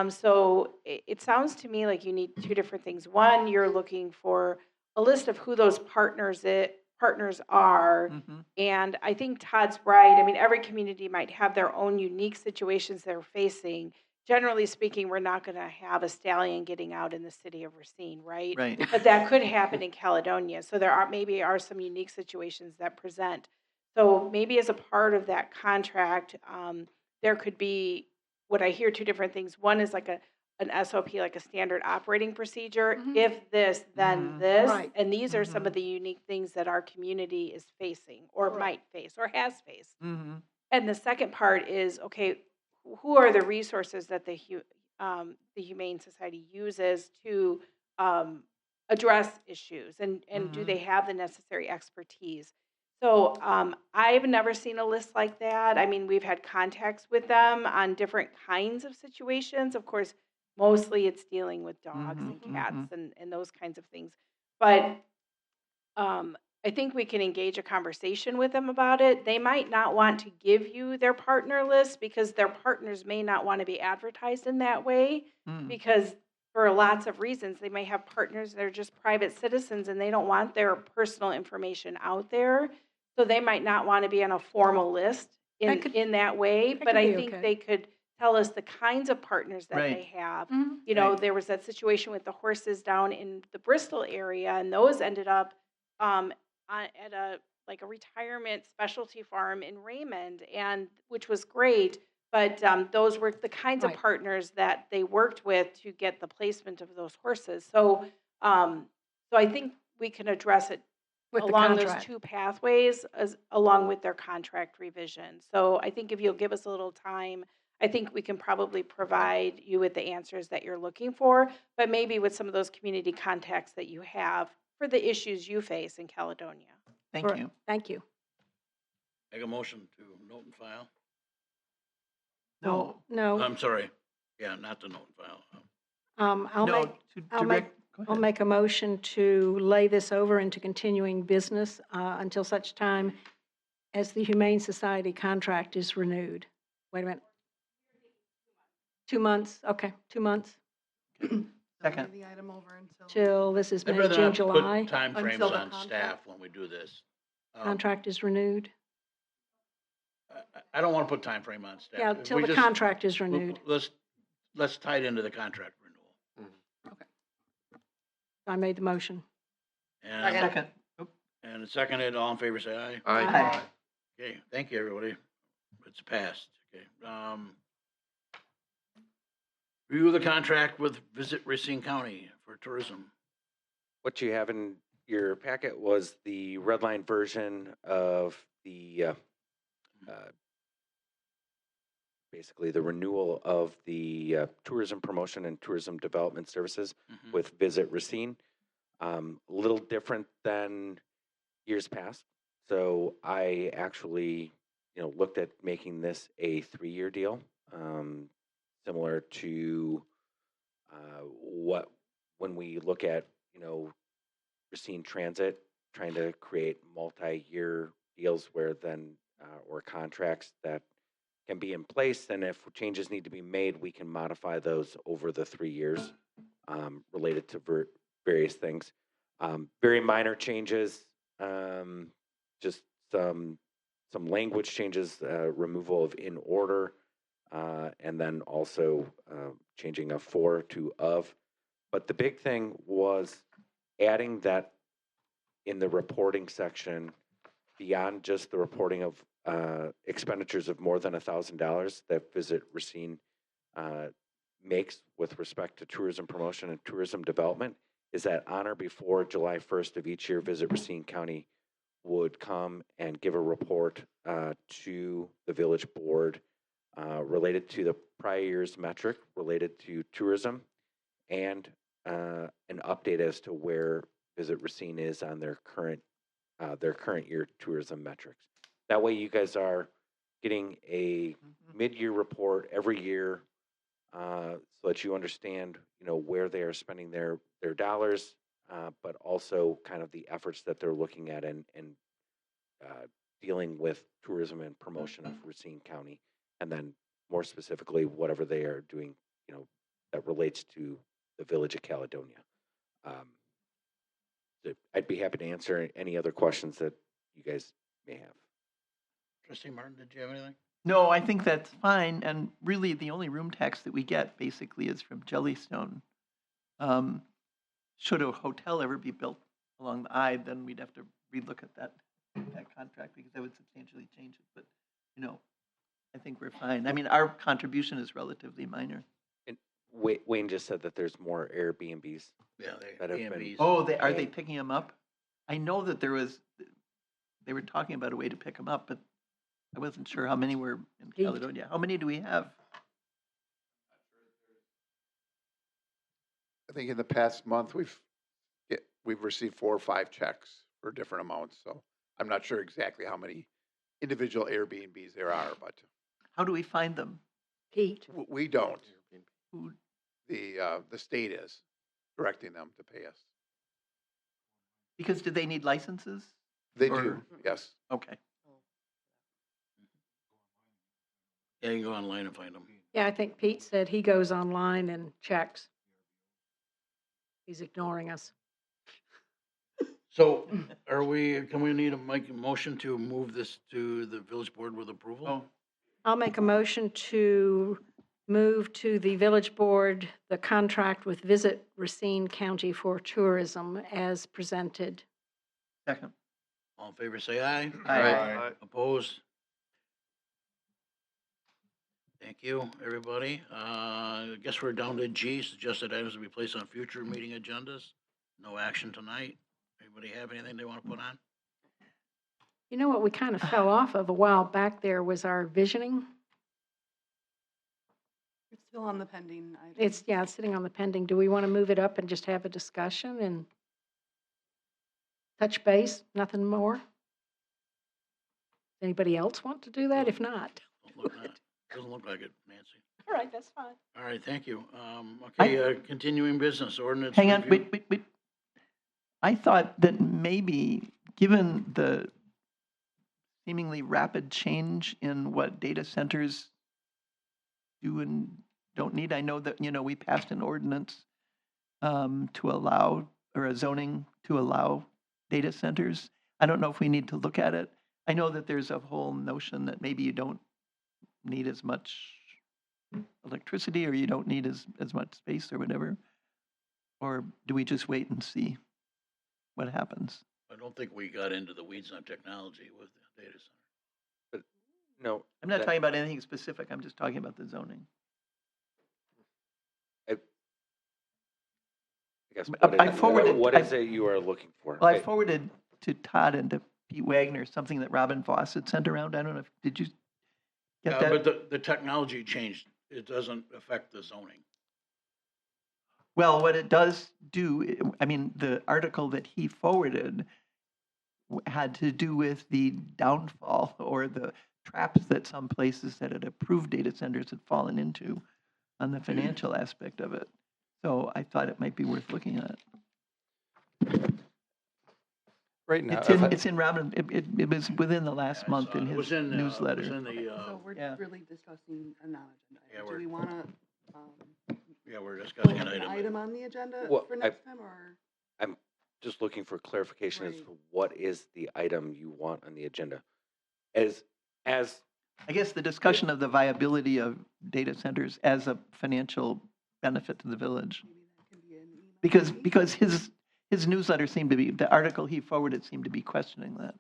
S10: So it sounds to me like you need 2 different things. One, you're looking for a list of who those partners are.
S4: Mhm.
S10: And I think Todd's right. I mean, every community might have their own unique situations they're facing. Generally speaking, we're not going to have a stallion getting out in the city of Racine, right?
S4: Right.
S10: But that could happen in Caledonia. So there are some unique situations that present. So maybe as a part of that contract, there could be, what I hear two different things. One is like an SOP, like a standard operating procedure.
S2: Mhm.
S10: If this, then
S4: Mhm.
S10: this.
S7: Right.
S10: And these are some
S4: Mhm.
S10: of the unique things that our community is facing or
S7: Correct.
S10: might face or has faced.
S4: Mhm.
S10: And the second part is, okay, who are the resources that the Humane Society uses to address issues, and do they have the necessary expertise? So I've never seen a list like that. I mean, we've had contacts with them on different kinds of situations. Of course, mostly it's dealing with dogs
S4: Mhm,
S10: and cats
S4: mhm.
S10: and those kinds of things. But I think we can engage a conversation with them about it. They might not want to give you their partner list because their partners may not want to be advertised in that way
S4: Mm.
S10: because for lots of reasons, they may have partners that are just private citizens and they don't want their personal information out there. So they might not want to be on a formal list
S7: That could-
S10: in that way,
S7: that
S10: but
S7: could
S10: I
S7: be
S10: think
S7: okay.
S10: they could tell us the kinds of partners that
S4: Right.
S10: they have.
S7: Mhm.
S10: You know,
S4: Right.
S10: there was that situation with the horses down in the Bristol area, and those ended up at a like a retirement specialty farm in Raymond, and which was great. But those were the kinds of
S7: Right.
S10: partners that they worked with to get the placement of those horses. So I think we can address it
S7: With the
S10: along those
S7: contract.
S10: two pathways as along with their contract revision. So I think if you'll give us a little time, I think we can probably provide you with the answers that you're looking for, but maybe with some of those community contacts that you have for the issues you face in Caledonia.
S4: Thank
S7: Correct.
S4: you.
S7: Thank you.
S1: Make a motion to note and file.
S4: No.
S7: No,
S1: I'm sorry. Yeah, not to note and file.
S7: I'll
S4: No,
S7: make,
S4: to
S7: I'll make,
S4: direct, go
S7: I'll
S4: ahead.
S7: make a motion to lay this over into continuing business until such time as the Humane Society contract is renewed. Wait a minute. 2 months, okay, 2 months,
S4: Second.
S2: The item over until.
S7: till this is
S1: I'd
S7: May,
S1: rather
S7: June,
S1: not
S7: July,
S1: put timeframes
S2: Until the
S1: on staff
S2: contract?
S1: when we do this.
S7: contract is renewed.
S1: I don't want to put timeframe on staff.
S7: Yeah,
S1: If
S7: till
S1: we
S7: the
S1: just-
S7: contract is renewed.
S1: Let's tie it into the contract renewal.
S7: I made the motion.
S1: And,
S4: Second.
S1: and it's seconded, all in favor, say aye.
S4: Aye.
S1: Okay, thank you, everybody. It's passed. Okay. Review the contract with Visit Racine County for tourism.
S9: What you have in your packet was the red line version of the, basically the renewal of the tourism promotion and tourism development services
S1: Mhm.
S9: with Visit Racine. A little different than years past. So I actually, looked at making this a 3-year deal, similar to when we look at, Racine Transit, trying to create multi-year deals where then, or contracts that can be in place, and if changes need to be made, we can modify those over the 3 years, related to various things. Very minor changes, just some language changes, removal of in order, and then also changing of for to of. But the big thing was adding that in the reporting section, beyond just the reporting of expenditures of more than $1,000 that Visit Racine makes with respect to tourism promotion and tourism development, is that on or before July 1st of each year, Visit Racine County would come and give a report to the village board related to the prior year's metric related to tourism, and an update as to where Visit Racine is on their current year tourism metrics. That way you guys are getting a mid-year report every year, so that you understand, where they are spending their dollars, but also kind of the efforts that they're looking at and dealing with tourism and promotion of Racine County, and then more specifically, whatever they are doing, that relates to the village of Caledonia. So I'd be happy to answer any other questions that you guys may have.
S1: Trustee Martin, did you have anything?
S4: No, I think that's fine, and really, the only room tax that we get basically is from Jellystone. Should a hotel ever be built along the I, then we'd have to relook at that contract, because that would substantially change it, but, I think we're fine. I mean, our contribution is relatively minor.
S9: And Wayne just said that there's more Airbnbs.
S1: Yeah,
S9: That have been-
S1: B&Bs.
S4: Oh, are they picking them up? I know that they were talking about a way to pick them up, but I wasn't sure how many were in
S7: Eight.
S4: Caledonia. How many do we have?
S12: I think in the past month, we've received 4 or 5 checks for different amounts, so I'm not sure exactly how many individual Airbnbs there are, but
S4: How do we find them?
S7: Pete,
S12: we don't.
S4: Who,
S12: The state is directing them to pay us.
S4: because do they need licenses?
S12: They
S4: Or-
S12: do, yes.
S4: Okay.
S1: Yeah, you can go online and find them.
S7: yeah, I think Pete said he goes online and checks. He's ignoring us.
S1: So can we need to make a motion to move this to the village board with approval?
S4: Oh,
S7: I'll make a motion to move to the village board the contract with Visit Racine County for Tourism as presented.
S4: second.
S1: All in favor, say aye.
S4: Aye.
S1: Opposed? Thank you, everybody. I guess we're down to G, suggested items to be placed on future meeting agendas. No action tonight. Anybody have anything they want to put on?
S7: You know what we kind of fell off of a while back there was our visioning.
S2: It's still on the pending item.
S7: It's sitting on the pending. Do we want to move it up and just have a discussion and touch base? Nothing more? Anybody else want to do that? If not.
S1: Doesn't look like it, Nancy.
S7: All right, that's fine.
S1: All right, thank you. Okay, continuing business ordinance.
S4: Hang on,
S1: review.
S4: wait. I thought that maybe, given the seemingly rapid change in what data centers do and don't need, I know that, we passed an ordinance to allow, or a zoning to allow data centers. I don't know if we need to look at it. I know that there's a whole notion that maybe you don't need as much electricity, or you don't need as much space or whatever. Or do we just wait and see what happens?
S1: I don't think we got into the weeds on technology with the data center.
S9: No.
S4: I'm not
S9: that-
S4: talking about anything specific, I'm just talking about the zoning.
S9: I guess,
S4: I forwarded-
S9: what
S4: I-
S9: is it you are looking for?
S4: Well, I forwarded to Todd and to Pete Wagner something that Robin Voss had sent around. I don't know, did you get
S1: But
S4: that?
S1: the technology changed. It doesn't affect the zoning.
S4: Well, what it does do, I mean, the article that he forwarded had to do with the downfall or the traps that some places that had approved data centers had fallen into on the financial aspect of it. So I thought it might be worth looking at.
S13: Right now,
S4: It's in Robin, it was within the last month in
S1: It was
S4: his
S1: in, It was
S4: newsletter.
S1: in the,
S2: So we're
S4: yeah.
S2: really discussing a non-agenda
S1: Yeah,
S2: item.
S1: we're-
S2: Do we want to,
S1: yeah, we're
S2: put
S1: discussing
S2: an
S1: an item.
S2: item on the agenda
S9: Well,
S2: for next time, or?
S9: Just looking for clarification as
S2: Right.
S9: to what is the item you want on the agenda. As
S4: I guess the discussion of the viability of data centers as a financial benefit to the village.
S2: Maybe that can be an email maybe?
S4: Because his newsletter seemed to be, the article he forwarded seemed to be questioning that.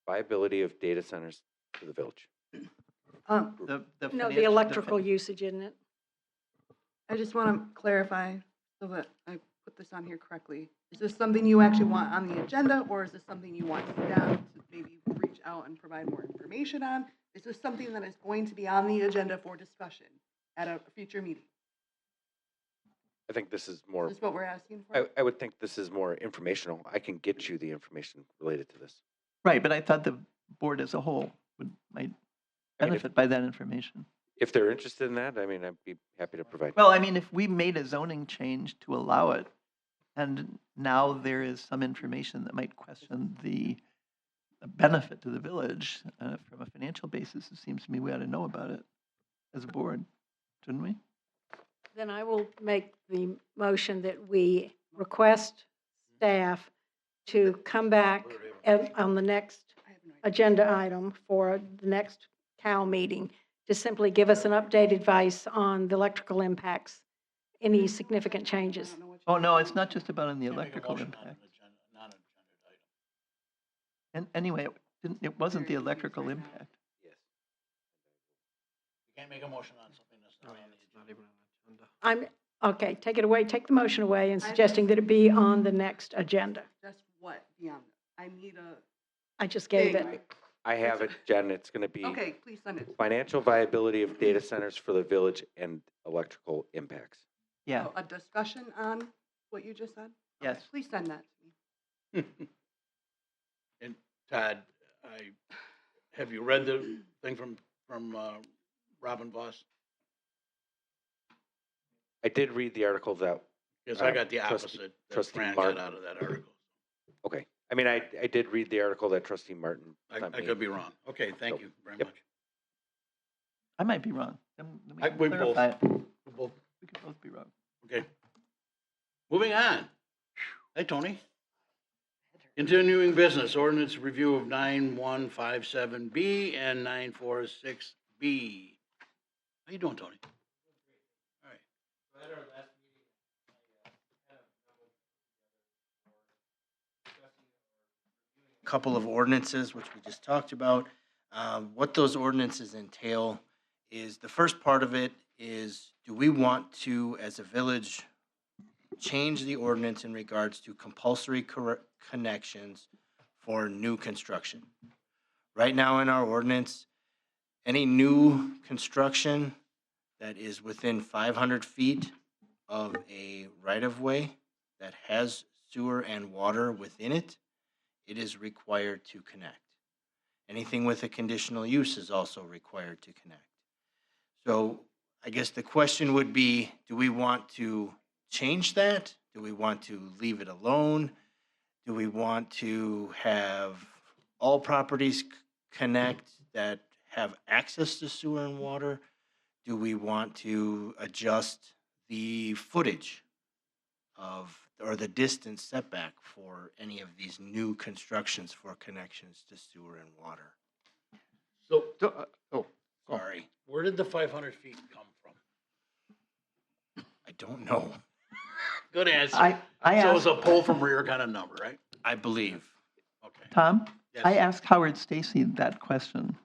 S9: viability of data centers to the village.
S4: The
S7: No,
S4: financial-
S7: the electrical
S4: fin-
S7: usage, isn't it?
S2: I just want to clarify so that I put this on here correctly. Is this something you actually want on the agenda, or is this something you want staff to maybe reach out and provide more information on? Is this something that is going to be on the agenda for discussion at a future meeting?
S9: I think this is
S2: Is
S9: more,
S2: this what we're asking for?
S9: I would think this is more informational. I can get you the information related to this.
S4: Right, but I thought the board as a whole might
S9: I mean,
S4: benefit by that information.
S9: if they're interested in that, I mean, I'd be happy to provide.
S4: Well, I mean, if we made a zoning change to allow it, and now there is some information that might question the benefit to the village from a financial basis, it seems to me we ought to know about it as a board, shouldn't we?
S7: Then I will make the motion that we request staff to come back on the next
S2: I have no idea.
S7: agenda item for the next CAL meeting to simply give us an updated advice on the electrical impacts, any significant
S2: I
S7: changes.
S2: don't know what you
S4: Oh,
S2: want.
S4: no, it's not just about on the
S1: Can't make a
S4: electrical
S1: motion on
S4: impact.
S1: an non-agenda item.
S4: And anyway, It wasn't the electrical impact.
S9: Yes.
S1: You can't make a motion on something that's not on the agenda.
S7: Okay, take it away, take the motion away and suggesting that it be on the next agenda.
S2: Just what, beyond? I need a,
S7: I just gave
S2: Thing.
S7: it.
S9: I have it, Jen. It's going to be
S2: okay, please send it.
S9: financial viability of data centers for the village and electrical impacts.
S4: Yeah,
S2: So, a discussion on what you just said?
S4: yes.
S2: Please send that to me.
S1: And Todd, have you read the thing from Robin Voss?
S9: I did read the article that,
S1: Because I got the
S9: Trustee-
S1: opposite that
S9: Trustee
S1: Fran
S9: Martin.
S1: got out of that article.
S9: okay. I mean, I did read the article that trustee Martin
S1: I
S9: sent me.
S1: could be wrong. Okay, thank you very
S9: Yep.
S1: much.
S4: I might be wrong. Then we can
S1: We both,
S4: clarify it.
S1: we both,
S4: We could both be wrong.
S1: okay. Moving on. Hi, Tony. Continuing business, ordinance review of 9157B and 946B. How you doing, Tony? All right.
S13: Couple of ordinances, which we just talked about. What those ordinances entail is, the first part of it is, do we want to, as a village, change the ordinance in regards to compulsory connections for new construction? Right now in our ordinance, any new construction that is within 500 feet of a right-of-way that has sewer and water within it, it is required to connect. Anything with a conditional use is also required to connect. So I guess the question would be, do we want to change that? Do we want to leave it alone? Do we want to have all properties connect that have access to sewer and water? Do we want to adjust the footage of, or the distance setback for any of these new constructions for connections to sewer and water?
S1: So,
S13: Sorry,
S1: where did the 500 feet come from?
S13: I don't know.
S1: Good answer.
S4: I
S1: So it's
S4: asked,
S1: a pull from rear kind of number, right?
S13: I believe.
S1: Okay.
S4: Tom,
S1: Yes.
S4: I asked Howard Stacy that question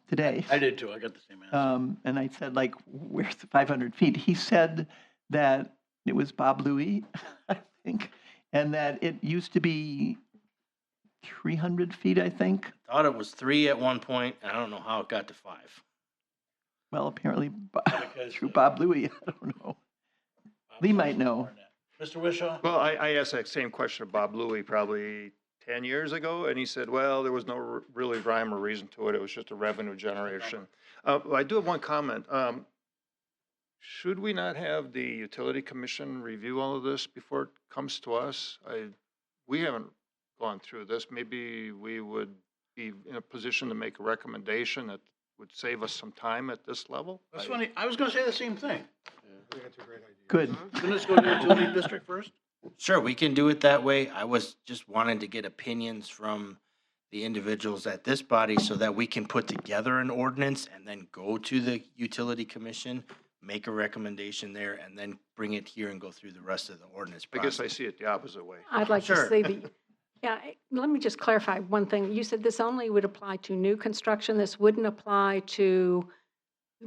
S4: today.
S1: I did too. I got the same answer.
S4: And I said, like, where's the 500 feet? He said that it was Bob Louie, I think, and that it used to be 300 feet, I think.
S13: Thought it was 3 at one point. I don't know how it got to 5.
S4: Well, apparently
S1: Because,
S4: through Bob Louie, I don't know. Lee might know.
S1: Mr. Wishaw?
S6: Well, I asked that same question of Bob Louie probably 10 years ago, and he said, well, there was no really rhyme or reason to it. It was just a revenue generation. I do have one comment. Should we not have the utility commission review all of this before it comes to us? We haven't gone through this. Maybe we would be in a position to make a recommendation that would save us some time at this level.
S1: That's funny. I was going to say the same thing.
S4: Good.
S1: Shouldn't this go to the utility district first?
S13: Sure, we can do it that way. I was just wanting to get opinions from the individuals at this body so that we can put together an ordinance and then go to the utility commission, make a recommendation there, and then bring it here and go through the rest of the ordinance
S6: I guess I
S13: process.
S6: see it the opposite way.
S7: I'd like to
S13: Sure.
S7: see the, yeah, let me just clarify one thing. You said this only would apply to new construction. This wouldn't apply to,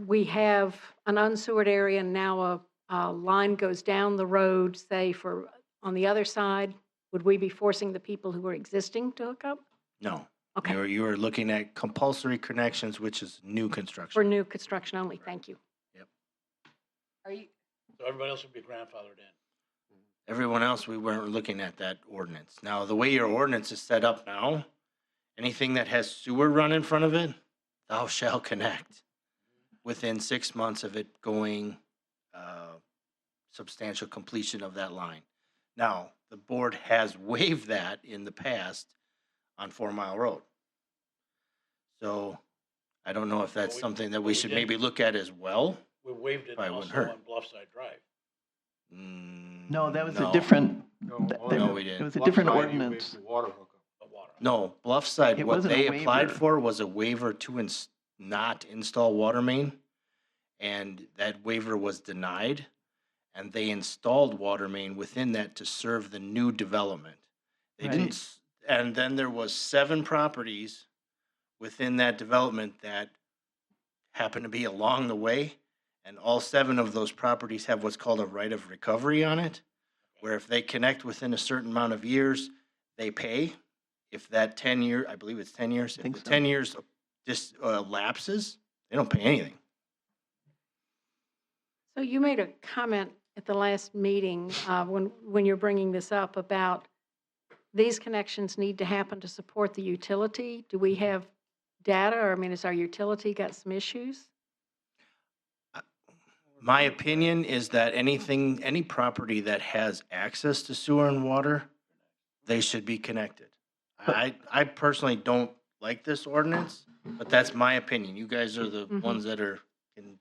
S7: we have an unsewered area and now a line goes down the road, say for, on the other side. Would we be forcing the people who are existing to hook up?
S13: No.
S7: Okay,
S13: You're looking at compulsory connections, which is new
S7: for
S13: construction.
S7: new construction only. Thank you.
S2: Are you,
S1: So everybody else would be grandfathered in.
S13: Everyone else, we weren't looking at that ordinance. Now, the way your ordinance is set up now, anything that has sewer run in front of it, thou shalt connect within 6 months of it going substantial completion of that line. Now, the board has waived that in the past on 4 Mile Road. So I don't know if that's
S1: we-
S13: something that
S1: but
S13: we
S1: we
S13: should
S1: didn't.
S13: maybe look at as well.
S1: We waived it
S13: Probably
S1: also
S13: wouldn't hurt.
S1: on Bluffside Drive.
S4: No, that was a
S13: No.
S4: different,
S13: No, we didn't.
S4: it was a different ordinance.
S1: The water.
S13: No, Bluffside,
S4: It
S13: what
S4: wasn't a
S13: they applied
S4: waiver.
S13: for was a waiver to not install water main. And that waiver was denied. And they installed water main within that to serve the new development. They didn't,
S4: Right.
S13: and then there was 7 properties within that development that happened to be along the way. And all 7 of those properties have what's called a right of recovery on it, where if they connect within a certain amount of years, they pay. If that 10-year, I believe it's 10 years, if
S4: Think
S13: the
S4: so.
S13: 10 years just lapses, they don't pay anything.
S7: So you made a comment at the last meeting, when you're bringing this up, about these connections need to happen to support the utility. Do we have data, or, I mean, has our utility got some issues?
S13: My opinion is that any property that has access to sewer and water, they should be connected. I personally don't like this ordinance, but that's my opinion. You guys are the
S7: Mhm.
S13: ones that can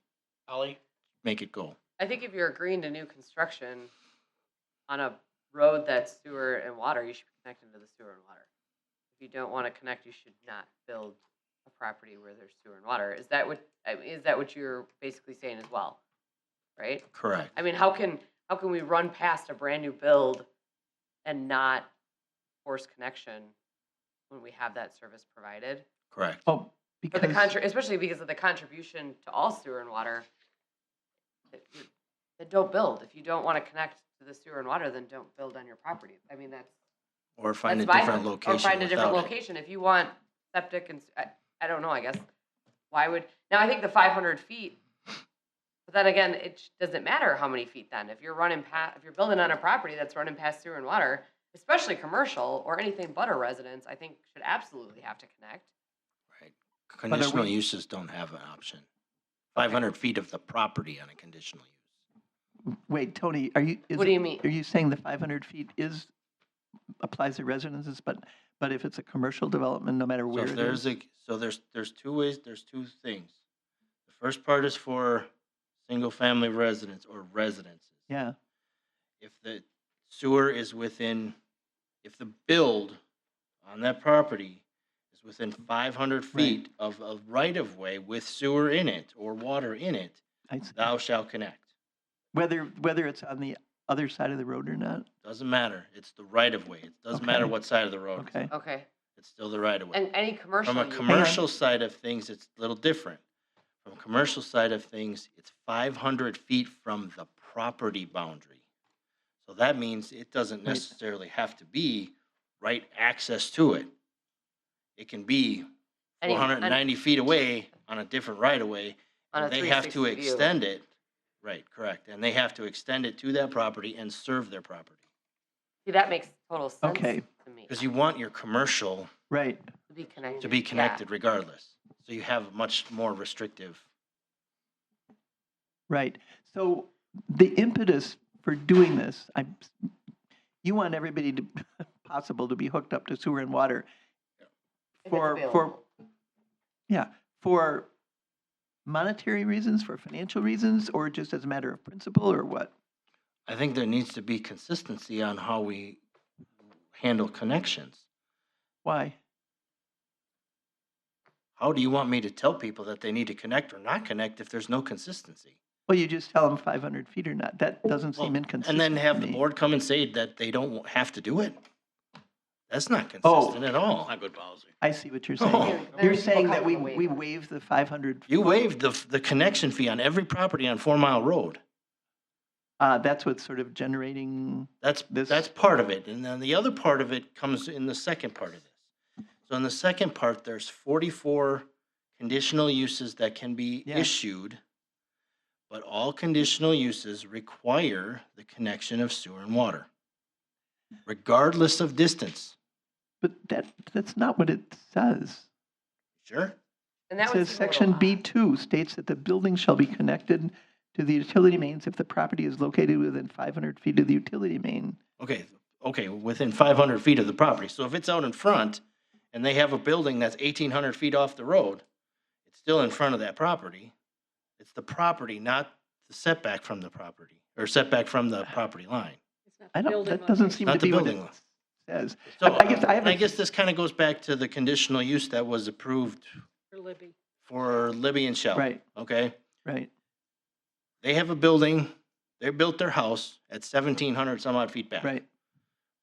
S13: make it go.
S3: I think if you're agreeing to new construction on a road that's sewer and water, you should be connecting to the sewer and water. If you don't want to connect, you should not build a property where there's sewer and water. Is that what you're basically saying as well? Right?
S13: Correct.
S3: I mean, how can we run past a brand new build and not force connection when we have that service provided?
S13: Correct.
S4: Well,
S3: For the
S4: because,
S3: especially because of the contribution to all sewer and water, then don't build. If you don't want to connect to the sewer and water, then don't build on your property. I mean,
S13: Or find a
S3: that's my
S13: different
S3: thing.
S13: location.
S3: Or find a different
S13: without it.
S3: location. If you want septic and, I don't know, I guess. Why would, now I think the 500 feet, but then again, it doesn't matter how many feet then. If you're if you're building on a property that's running past sewer and water, especially commercial or anything but a residence, I think should absolutely have to connect.
S13: Right. Conditional
S4: we-
S13: uses don't have an option. 500 feet of the property on a conditional use.
S4: wait, Tony,
S3: What do you mean?
S4: Are you saying the 500 feet applies to residences, but if it's a commercial development, no matter
S13: So
S4: where
S13: if
S4: it
S13: there's
S4: is?
S13: there's 2 ways, there's 2 things. The first part is for single-family residents or residences.
S4: Yeah,
S13: If the sewer is if the build on that property is within 500 feet of a right-of-way with sewer in it or water in it,
S4: I see.
S13: thou shalt connect.
S4: Whether it's on the other side of the road or not?
S13: Doesn't matter. It's the right-of-way. It doesn't matter
S4: Okay.
S13: what side of the road. it's on.
S4: Okay,
S3: Okay.
S13: It's still the right-of-way.
S3: And any commercial
S13: From a
S3: use-
S13: commercial side of things, it's a little different. From a commercial side of things, it's 500 feet from the property boundary. So that means it doesn't
S4: Right.
S13: necessarily have to be right access to it. It can be
S3: Any-
S13: 490 feet away on a different right-of-way.
S3: On a
S13: and they have to
S3: 360 view.
S13: extend it. Right, correct. And they have to extend it to that property and serve their property.
S3: See, that makes total sense
S4: Okay.
S3: to me.
S13: Because you want your commercial
S4: right.
S3: To be connected.
S13: to be
S3: yeah.
S13: connected regardless. So you have much more restrictive.
S4: Right. So the impetus for doing this, you want everybody to possible to be hooked up to sewer and water
S3: If it's
S4: for
S3: available.
S4: for monetary reasons, for financial reasons, or just as a matter of principle, or what?
S13: I think there needs to be consistency on how we handle connections.
S4: Why?
S13: How do you want me to tell people that they need to connect or not connect if there's no consistency?
S4: Well, you just tell them 500 feet or not. That doesn't seem
S13: Well,
S4: inconsistent.
S13: And then have
S4: to
S13: the
S4: me.
S13: board come and say that they don't have to do it? That's not
S4: Oh.
S13: consistent at all.
S1: Not good policy.
S4: I see what you're saying.
S13: Oh.
S3: Then
S4: You're
S3: people
S4: saying
S3: come
S4: that
S3: with
S4: we
S3: a waiver.
S4: waive the 500.
S13: You waived the connection fee on every property on 4 Mile Road.
S4: That's what's sort of generating.
S13: That's part of it. And then the other part of it comes in the second part of this. So in the second part, there's 44 conditional uses that can be
S4: Yeah.
S13: issued, but all conditional uses require the connection of sewer and water, regardless of distance.
S4: But that's not what it says.
S13: Sure?
S3: And
S4: It
S3: that would
S4: says
S3: seem a little
S4: section
S3: odd.
S4: B2 states that the building shall be connected to the utility mains if the property is located within 500 feet of the utility main.
S13: Okay, within 500 feet of the property. So if it's out in front and they have a building that's 1,800 feet off the road, it's still in front of that property. It's the property, not the setback from the property, or setback from the property line.
S7: It's not
S4: I don't,
S7: building
S4: that doesn't
S7: location.
S4: seem
S13: Not
S4: to
S13: the
S4: be what
S13: building
S4: it
S13: lot.
S4: says.
S13: So
S4: I
S13: I guess this kind of goes back to the conditional use that was approved
S7: For Libby.
S13: for Libby and Shell.
S4: Right,
S13: Okay?
S4: right.
S13: They have a building, they built their house at 1,700 some odd feet back.
S4: Right.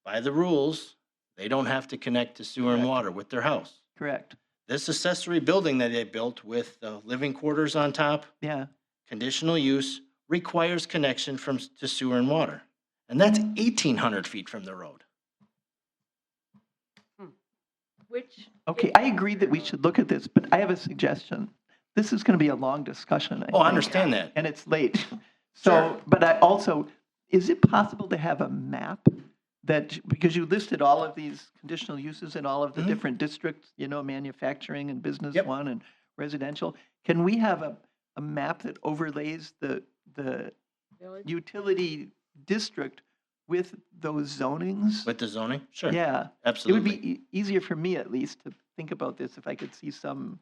S13: By the rules, They don't have to connect to sewer and water with their house.
S4: Correct.
S13: This accessory building that they built with the living quarters on top,
S4: Yeah.
S13: conditional use, requires connection to sewer and water. And that's 1,800 feet from the road.
S10: Which.
S4: Okay, I agree that we should look at this, but I have a suggestion. This is going to be a long discussion.
S13: Oh, I
S4: think,
S13: understand that.
S4: And it's late. So,
S13: Sure.
S4: but I also, is it possible to have a map that, because you listed all of these conditional uses in all of the
S13: Mhm.
S4: different districts, manufacturing and business
S13: Yep.
S4: one and residential. Can we have a map that overlays the
S10: Village?
S4: utility district with those zonings?
S13: With the zoning? Sure.
S4: Yeah. It would
S13: Absolutely.
S4: be easier for me at least to think about this if I could see some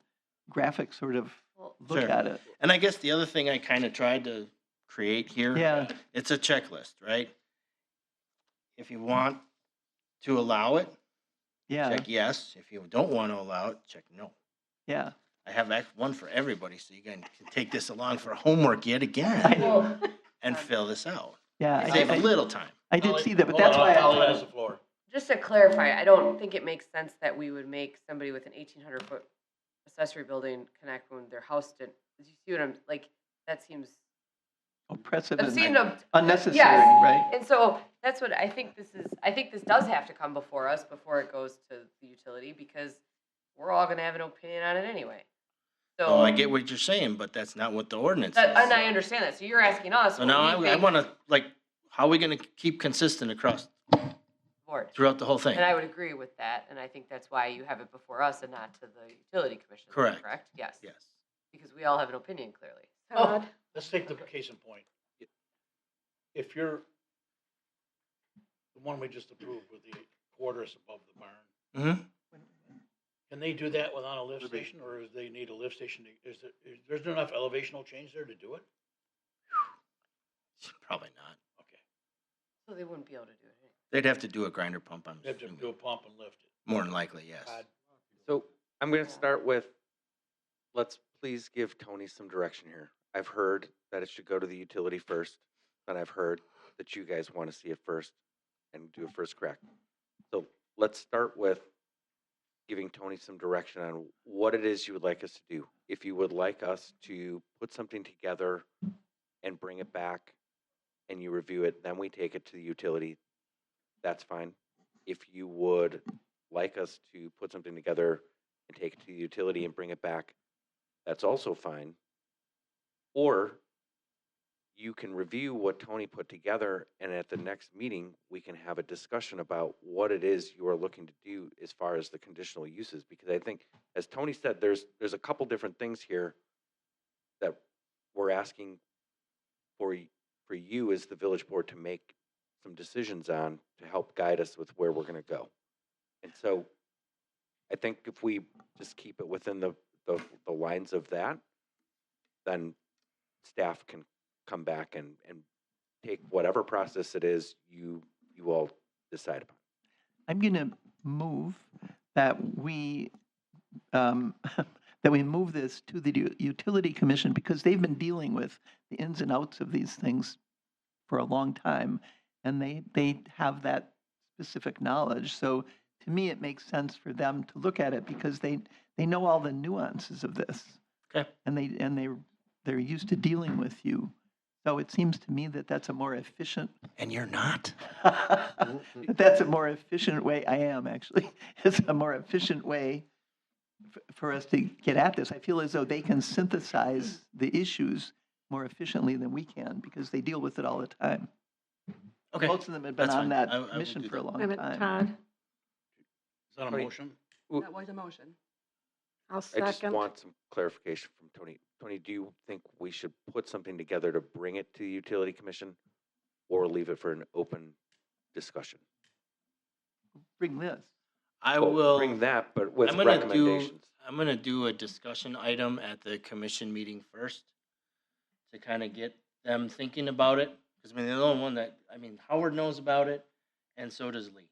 S4: graphic sort of
S3: Well,
S4: look
S13: Sure.
S4: at it.
S13: And I guess the other thing I kind of tried to create here.
S4: Yeah.
S13: It's a checklist, right? If you want to allow it,
S4: Yeah.
S13: check yes. If you don't want to allow it, check no.
S4: Yeah.
S13: I have one for everybody, so you can take this along for homework yet
S4: I
S13: again
S3: Well,
S13: and fill this out.
S4: Yeah.
S13: Save a little time.
S4: I did see that, but that's why I
S1: Holly has
S4: thought,
S1: the floor.
S3: just to clarify, I don't think it makes sense that we would make somebody with an 1,800-foot accessory building connect when their house didn't. Do you see what I'm, like, that seems
S4: oppressive
S3: I've seen
S4: and
S3: them.
S4: unnecessary,
S3: Yes.
S4: right?
S3: And so that's what I think this is. I think this does have to come before us before it goes to the utility because we're all going to have an opinion on it anyway. So
S13: Oh, I get what you're saying, but that's not what the ordinance
S3: that, and
S13: is.
S3: I understand that. So you're asking us.
S13: So
S3: what
S13: now
S3: we
S13: I
S3: think
S13: want to, like, how are we going to keep consistent across
S3: board.
S13: throughout the whole thing?
S3: And I would agree with that. And I think that's why you have it before us and not to the utility commission.
S13: Correct.
S3: Correct. Yes.
S13: Yes.
S3: Because we all have an opinion clearly.
S10: Todd?
S1: Let's take the case in point. If you're, the one we just approved with the quarters above the barn,
S13: Mm-hmm.
S1: can they do that without a lift station, or is they need a lift station? Is there enough elevational change there to do it?
S13: Probably not.
S1: Okay.
S3: So they wouldn't be able to do it.
S13: They'd have to do a grinder pump, I'm
S1: They have to
S13: assuming.
S1: do a pump and lift it.
S13: More than likely, yes.
S1: Todd?
S9: So I'm going to start with, let's please give Tony some direction here. I've heard that it should go to the utility first, and I've heard that you guys want to see it first and do a first crack. So let's start with giving Tony some direction on what it is you would like us to do. If you would like us to put something together and bring it back and you review it, then we take it to the utility, that's fine. If you would like us to put something together and take it to the utility and bring it back, that's also fine. Or you can review what Tony put together, and at the next meeting, we can have a discussion about what it is you are looking to do as far as the conditional uses. Because I think, as Tony said, there's a couple different things here that we're asking for you as the village board to make some decisions on to help guide us with where we're going to go. And so I think if we just keep it within the lines of that, then staff can come back and take whatever process it is you all decide upon.
S4: I'm going to move that we that we move this to the utility commission because they've been dealing with the ins and outs of these things for a long time, and they have that specific knowledge. So to me, it makes sense for them to look at it because they know all the nuances of this.
S13: Okay.
S4: And they're used to dealing with you. So it seems to me that that's a more efficient.
S13: And you're not?
S4: That's a more efficient way. I am actually. It's a more efficient way for us to get at this. I feel as though they can synthesize the issues more efficiently than we can because they deal with it all the time.
S13: Okay.
S4: Most of them have been
S13: That's
S4: on
S13: fine.
S4: that
S13: I will
S4: mission
S13: do
S4: for a
S13: that.
S4: long
S10: Wait a minute,
S4: time.
S10: Todd,
S1: Is that a
S9: Tony.
S1: motion?
S2: That was a motion.
S10: I'll
S9: I just
S10: second.
S9: want some clarification from Tony. Tony, do you think we should put something together to bring it to the utility commission or leave it for an open discussion?
S4: Bring this.
S13: I
S9: Well,
S13: will.
S9: bring that, but with
S13: I'm gonna do,
S9: recommendations.
S13: I'm gonna do a discussion item at the commission meeting first to kind of get them thinking about it. Because I mean, they're the only one that, Howard knows about it and so does Lee.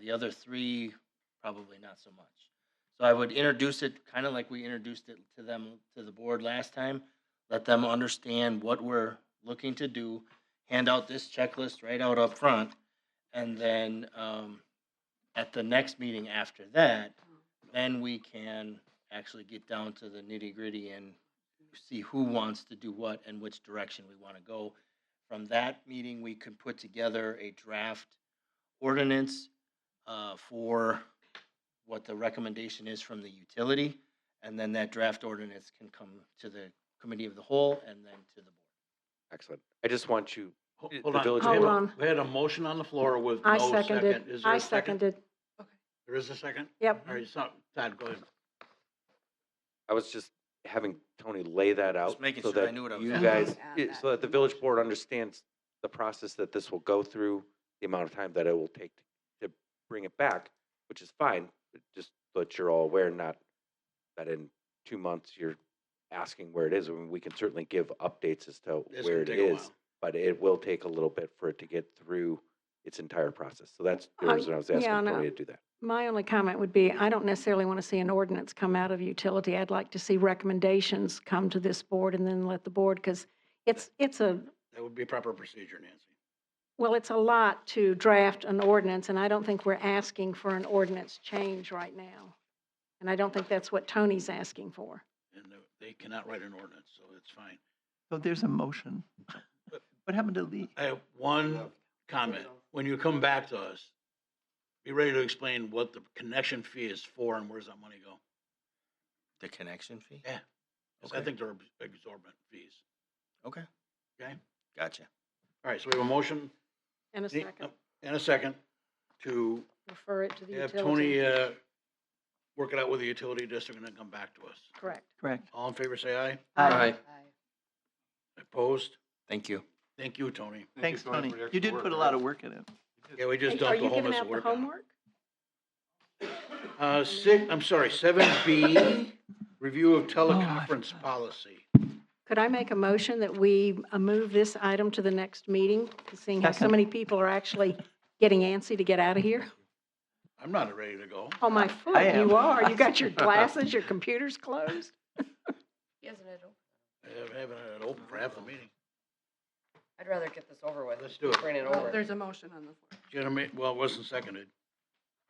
S13: The other three, probably not so much. So I would introduce it kind of like we introduced it to them, to the board last time. Let them understand what we're looking to do, hand out this checklist right out up front. And then, At the next meeting after that, then we can actually get down to the nitty gritty and see who wants to do what and which direction we want to go. From that meeting, we could put together a draft ordinance for what the recommendation is from the utility. And then that draft ordinance can come to the committee of the whole and then to the board.
S9: Excellent. I just want you,
S1: Hold
S9: the
S1: on.
S9: village
S1: We have a-
S7: Hold on.
S1: We had a motion on the floor with
S7: I
S1: no second.
S7: seconded,
S1: Is there
S7: I
S1: a second?
S7: seconded,
S1: There is a second?
S7: yep.
S1: All right, so, Todd, go ahead.
S9: I was just having Tony lay that out.
S13: Just making
S9: so
S13: sure I
S9: that
S13: knew what I was
S9: you
S13: doing.
S9: guys,
S2: Add that
S9: so that the village board understands the process that this will go through, the amount of time that it will take to bring it back, which is fine. But just so that you're all aware, not that in 2 months you're asking where it is. I mean, we can certainly give updates as to
S1: It's
S9: where
S1: gonna
S9: it
S1: take a
S9: is,
S1: while.
S9: but it will take a little bit for it to get through its entire process. So that's the reason I was asking
S7: yeah, no.
S9: Tony to do that.
S7: My only comment would be, I don't necessarily want to see an ordinance come out of utility. I'd like to see recommendations come to this board and then let the board, because it's a,
S1: That would be proper procedure, Nancy.
S7: well, it's a lot to draft an ordinance, and I don't think we're asking for an ordinance change right now. And I don't think that's what Tony's asking for.
S1: And they cannot write an ordinance, so it's fine.
S4: So there's a motion. What happened to Lee?
S1: I have one comment. When you come back to us, be ready to explain what the connection fee is for and where's that money go.
S13: The connection fee?
S1: Yeah. 'Cause I
S13: Okay.
S1: think they're exorbitant fees.
S13: Okay,
S1: Okay?
S13: gotcha.
S1: All right, so we have a motion
S7: And a second,
S1: and a second to
S7: refer it to the
S1: have
S7: utility.
S1: Tony work it out with the utility district and then come back to us.
S7: Correct.
S4: Correct.
S1: All in favor, say aye.
S4: Aye.
S1: Opposed?
S13: Thank you.
S1: Thank you, Tony.
S4: Thanks, Tony. You did put a lot of work in it.
S1: Yeah, we just
S7: Are
S1: dumped the
S7: you
S1: whole
S7: giving
S1: mess
S7: out
S1: of
S7: the
S1: work on it.
S7: homework?
S1: 7B, review of teleconference policy.
S7: Could I make a motion that we move this item to the next meeting, seeing how so
S4: Second.
S7: many people are actually getting antsy to get out of here?
S1: I'm not ready to go.
S7: Oh, my foot,
S4: I am.
S7: you are. You got your glasses, your computer's closed?
S3: He hasn't had open.
S1: I haven't had it open for half the meeting.
S3: I'd rather get this over with.
S1: Let's do it.
S3: Bring it
S2: Well,
S3: over.
S2: there's a motion on the floor.
S1: Gentlemen, well, it wasn't seconded.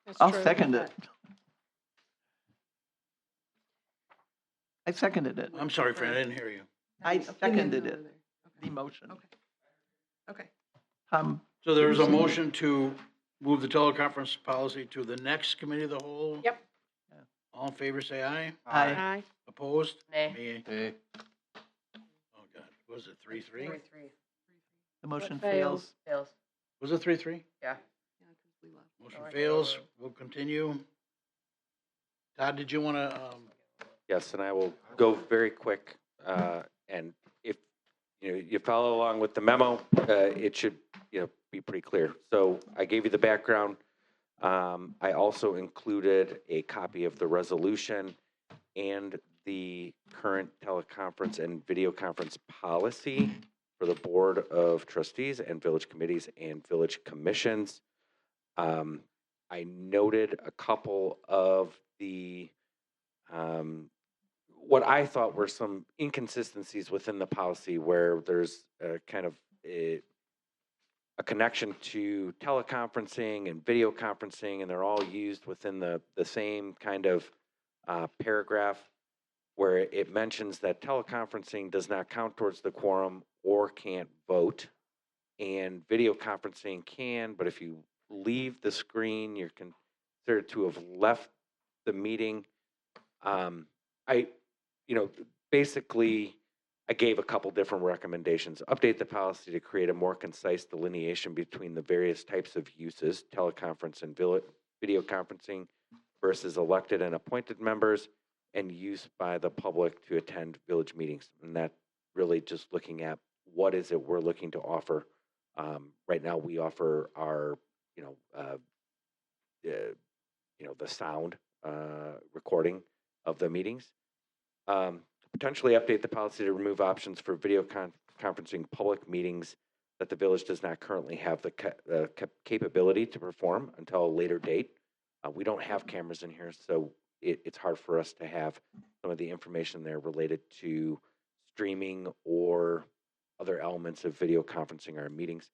S7: That's
S4: I'll
S7: true.
S4: second it. I seconded it.
S1: I'm sorry, Fran, I didn't hear you.
S4: I
S2: Opinions
S4: seconded
S2: over
S4: it,
S2: there.
S4: the
S2: Okay.
S4: motion.
S2: Okay. Okay.
S1: So there's a motion to move the teleconference policy to the next committee of the whole?
S7: Yep.
S1: All in favor, say aye.
S4: Aye.
S7: Aye.
S1: Opposed?
S3: Nay.
S1: Nay. Oh, God, was it 3-3?
S3: 3-3.
S4: The motion
S7: fails?
S4: fails.
S3: Fails.
S1: Was it 3-3?
S3: Yeah.
S2: Yeah, 'cause we left.
S1: Motion
S3: Alright.
S1: fails, we'll continue. Todd, did you wanna,
S9: Yes, and I will go very quick. And if, you follow along with the memo, it should, be pretty clear. So I gave you the background. I also included a copy of the resolution and the current teleconference and video conference policy for the Board of Trustees and village committees and village commissions. I noted a couple of the what I thought were some inconsistencies within the policy where there's a kind of a connection to teleconferencing and video conferencing, and they're all used within the same kind of paragraph where it mentions that teleconferencing does not count towards the quorum or can't vote, and video conferencing can, but if you leave the screen, you're considered to have left the meeting. Basically, I gave a couple different recommendations. Update the policy to create a more concise delineation between the various types of uses, teleconference and video conferencing versus elected and appointed members, and use by the public to attend village meetings. And that really just looking at what is it we're looking to offer. Right now, we offer our, the sound recording of the meetings. Potentially update the policy to remove options for video conferencing public meetings that the village does not currently have the capability to perform until a later date. We don't have cameras in here, so it's hard for us to have some of the information there related to streaming or other elements of video conferencing our meetings.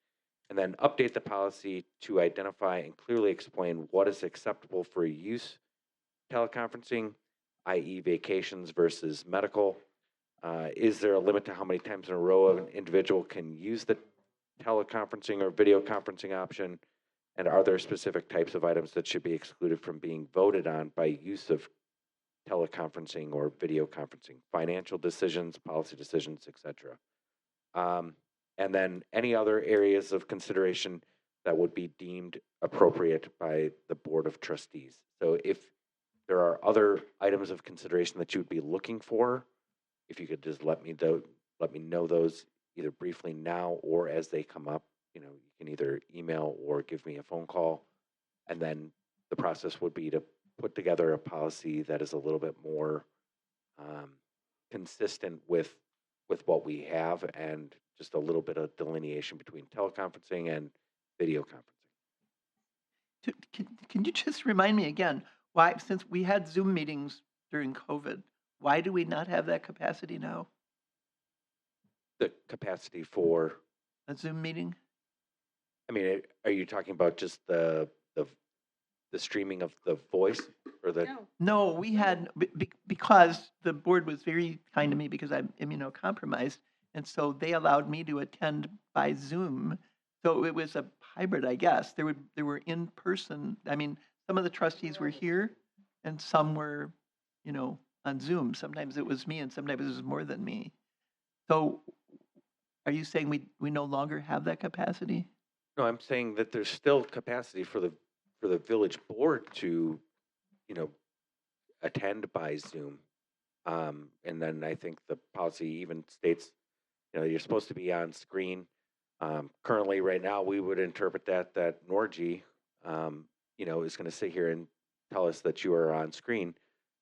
S9: And then update the policy to identify and clearly explain what is acceptable for use teleconferencing, i.e. vacations versus medical. Is there a limit to how many times in a row an individual can use the teleconferencing or video conferencing option? And are there specific types of items that should be excluded from being voted on by use of teleconferencing or video conferencing? Financial decisions, policy decisions, etc. And then any other areas of consideration that would be deemed appropriate by the Board of Trustees. So if there are other items of consideration that you would be looking for, if you could just let me know those either briefly now or as they come up. You know, you can either email or give me a phone call, and then the process would be to put together a policy that is a little bit more consistent with what we have, and just a little bit of delineation between teleconferencing and video conferencing.
S4: Can you just remind me again, why, since we had Zoom meetings during COVID, why do we not have that capacity now?
S9: The capacity for,
S4: A Zoom meeting?
S9: I mean, are you talking about just the streaming of the voice or the?
S4: No, we had, because the board was very kind to me because I'm immunocompromised. And so they allowed me to attend by Zoom. So it was a hybrid, I guess. There were in person. I mean, some of the trustees were here and some were, on Zoom. Sometimes it was me and sometimes it was more than me. So are you saying we no longer have that capacity?
S9: No, I'm saying that there's still capacity for the village board to, attend by Zoom. And then I think the policy even states, you're supposed to be on screen. Currently, right now, we would interpret that Norgy, is going to sit here and tell us that you are on screen.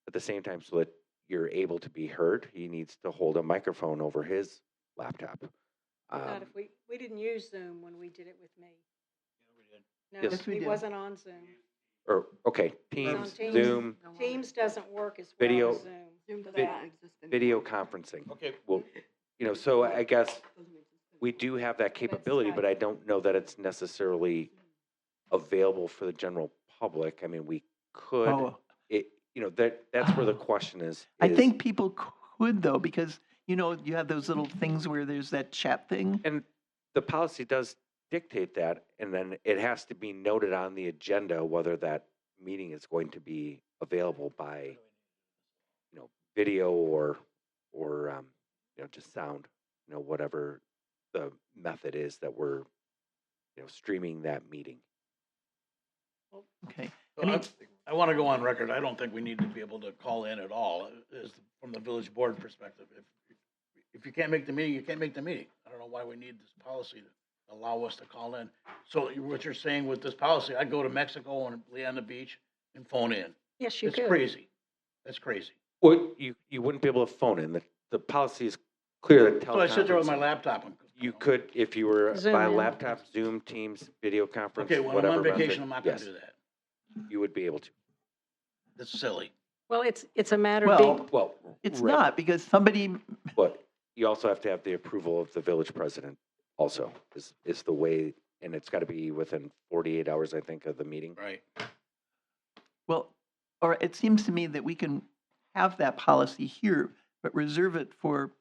S9: At the same time, so that you're able to be heard, he needs to hold a microphone over his laptop.
S7: Not if we didn't use Zoom when we did it with me. No,
S9: Yes,
S4: we
S7: he
S4: did.
S7: wasn't on Zoom.
S9: Or, okay,
S7: He was on
S9: Teams, Zoom,
S7: Teams doesn't work as well
S9: Video-
S7: as Zoom.
S2: Zoom does
S9: Vi-
S2: not exist in.
S9: video conferencing.
S1: Okay.
S9: Well, so I guess we do have that capability, but I don't know that it's necessarily available for the general public. I mean, we could,
S4: Oh,
S9: that's where the question is.
S4: I
S9: is-
S4: think people could though, because, you have those little things where there's that chat thing.
S9: And the policy does dictate that, and then it has to be noted on the agenda whether that meeting is going to be available by, video or just sound, whatever the method is that we're, streaming that meeting.
S4: Okay.
S1: So I want to go on record. I don't think we need to be able to call in at all, from the village board perspective. If you can't make the meeting, you can't make the meeting. I don't know why we need this policy to allow us to call in. So what you're saying with this policy, I'd go to Mexico and lay on the beach and phone in.
S7: Yes, you
S1: It's
S7: could.
S1: crazy. That's crazy.
S9: Well, you wouldn't be able to phone in. The policy is clear that
S1: So I sit there with my
S9: teleconferencing-
S1: laptop and.
S9: You could, if you were
S7: Zoom
S9: by
S7: in.
S9: laptop, Zoom, Teams, video conference,
S1: Okay, when I'm
S9: whatever
S1: on
S9: method,
S1: vacation, I'm not gonna
S9: yes,
S1: do that.
S9: you would be able to.
S1: That's silly.
S7: Well, it's a matter of
S4: Well,
S7: being,
S9: Well,
S4: it's
S9: right,
S4: not because somebody,
S9: but you also have to have the approval of the village president also, is the way, and it's got to be within 48 hours, I think, of the meeting.
S1: Right.
S4: well, or it seems to me that we can have that policy here, but reserve it for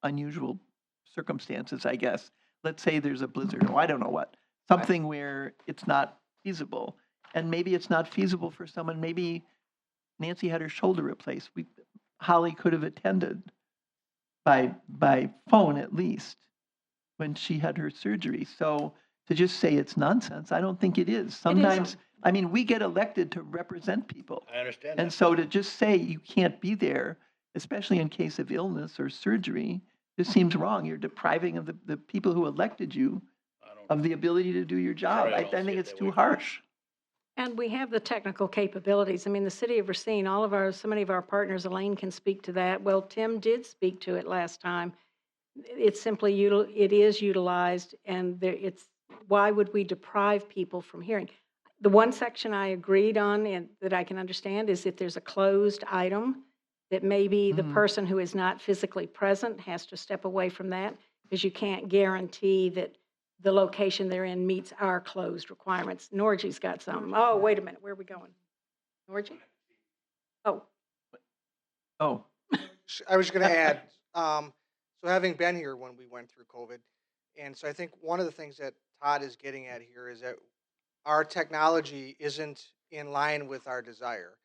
S4: unusual circumstances, I guess. Let's say there's a blizzard, or I don't know what, something where it's not feasible. And maybe it's not feasible for someone, maybe Nancy had her shoulder replaced. Holly could have attended by phone at least when she had her surgery. So to just say it's nonsense, I don't think it is. Sometimes, I mean, we get elected to represent people.
S1: I understand
S4: And
S1: that.
S4: so to just say you can't be there, especially in case of illness or surgery, just seems wrong. You're depriving of the people who elected you
S1: I don't-
S4: of the ability to do your job.
S1: Sorry, I
S4: I
S1: don't
S4: think
S1: see it
S4: it's
S1: that
S4: too
S1: way.
S4: harsh.
S7: and we have the technical capabilities. I mean, the city of Racine, so many of our partners, Elaine can speak to that. Well, Tim did speak to it last time. It's simply, it is utilized, and why would we deprive people from hearing? The one section I agreed on and that I can understand is if there's a closed item, that maybe the
S4: Mhm.
S7: person who is not physically present has to step away from that, because you can't guarantee that the location they're in meets our closed requirements. Norgie's got some. Oh, wait a minute, where are we going? Norgie? Oh,
S4: Oh,
S14: I was going to add, so having been here when we went through COVID, and so I think one of the things that Todd is getting at here is that our technology isn't in line with our desire.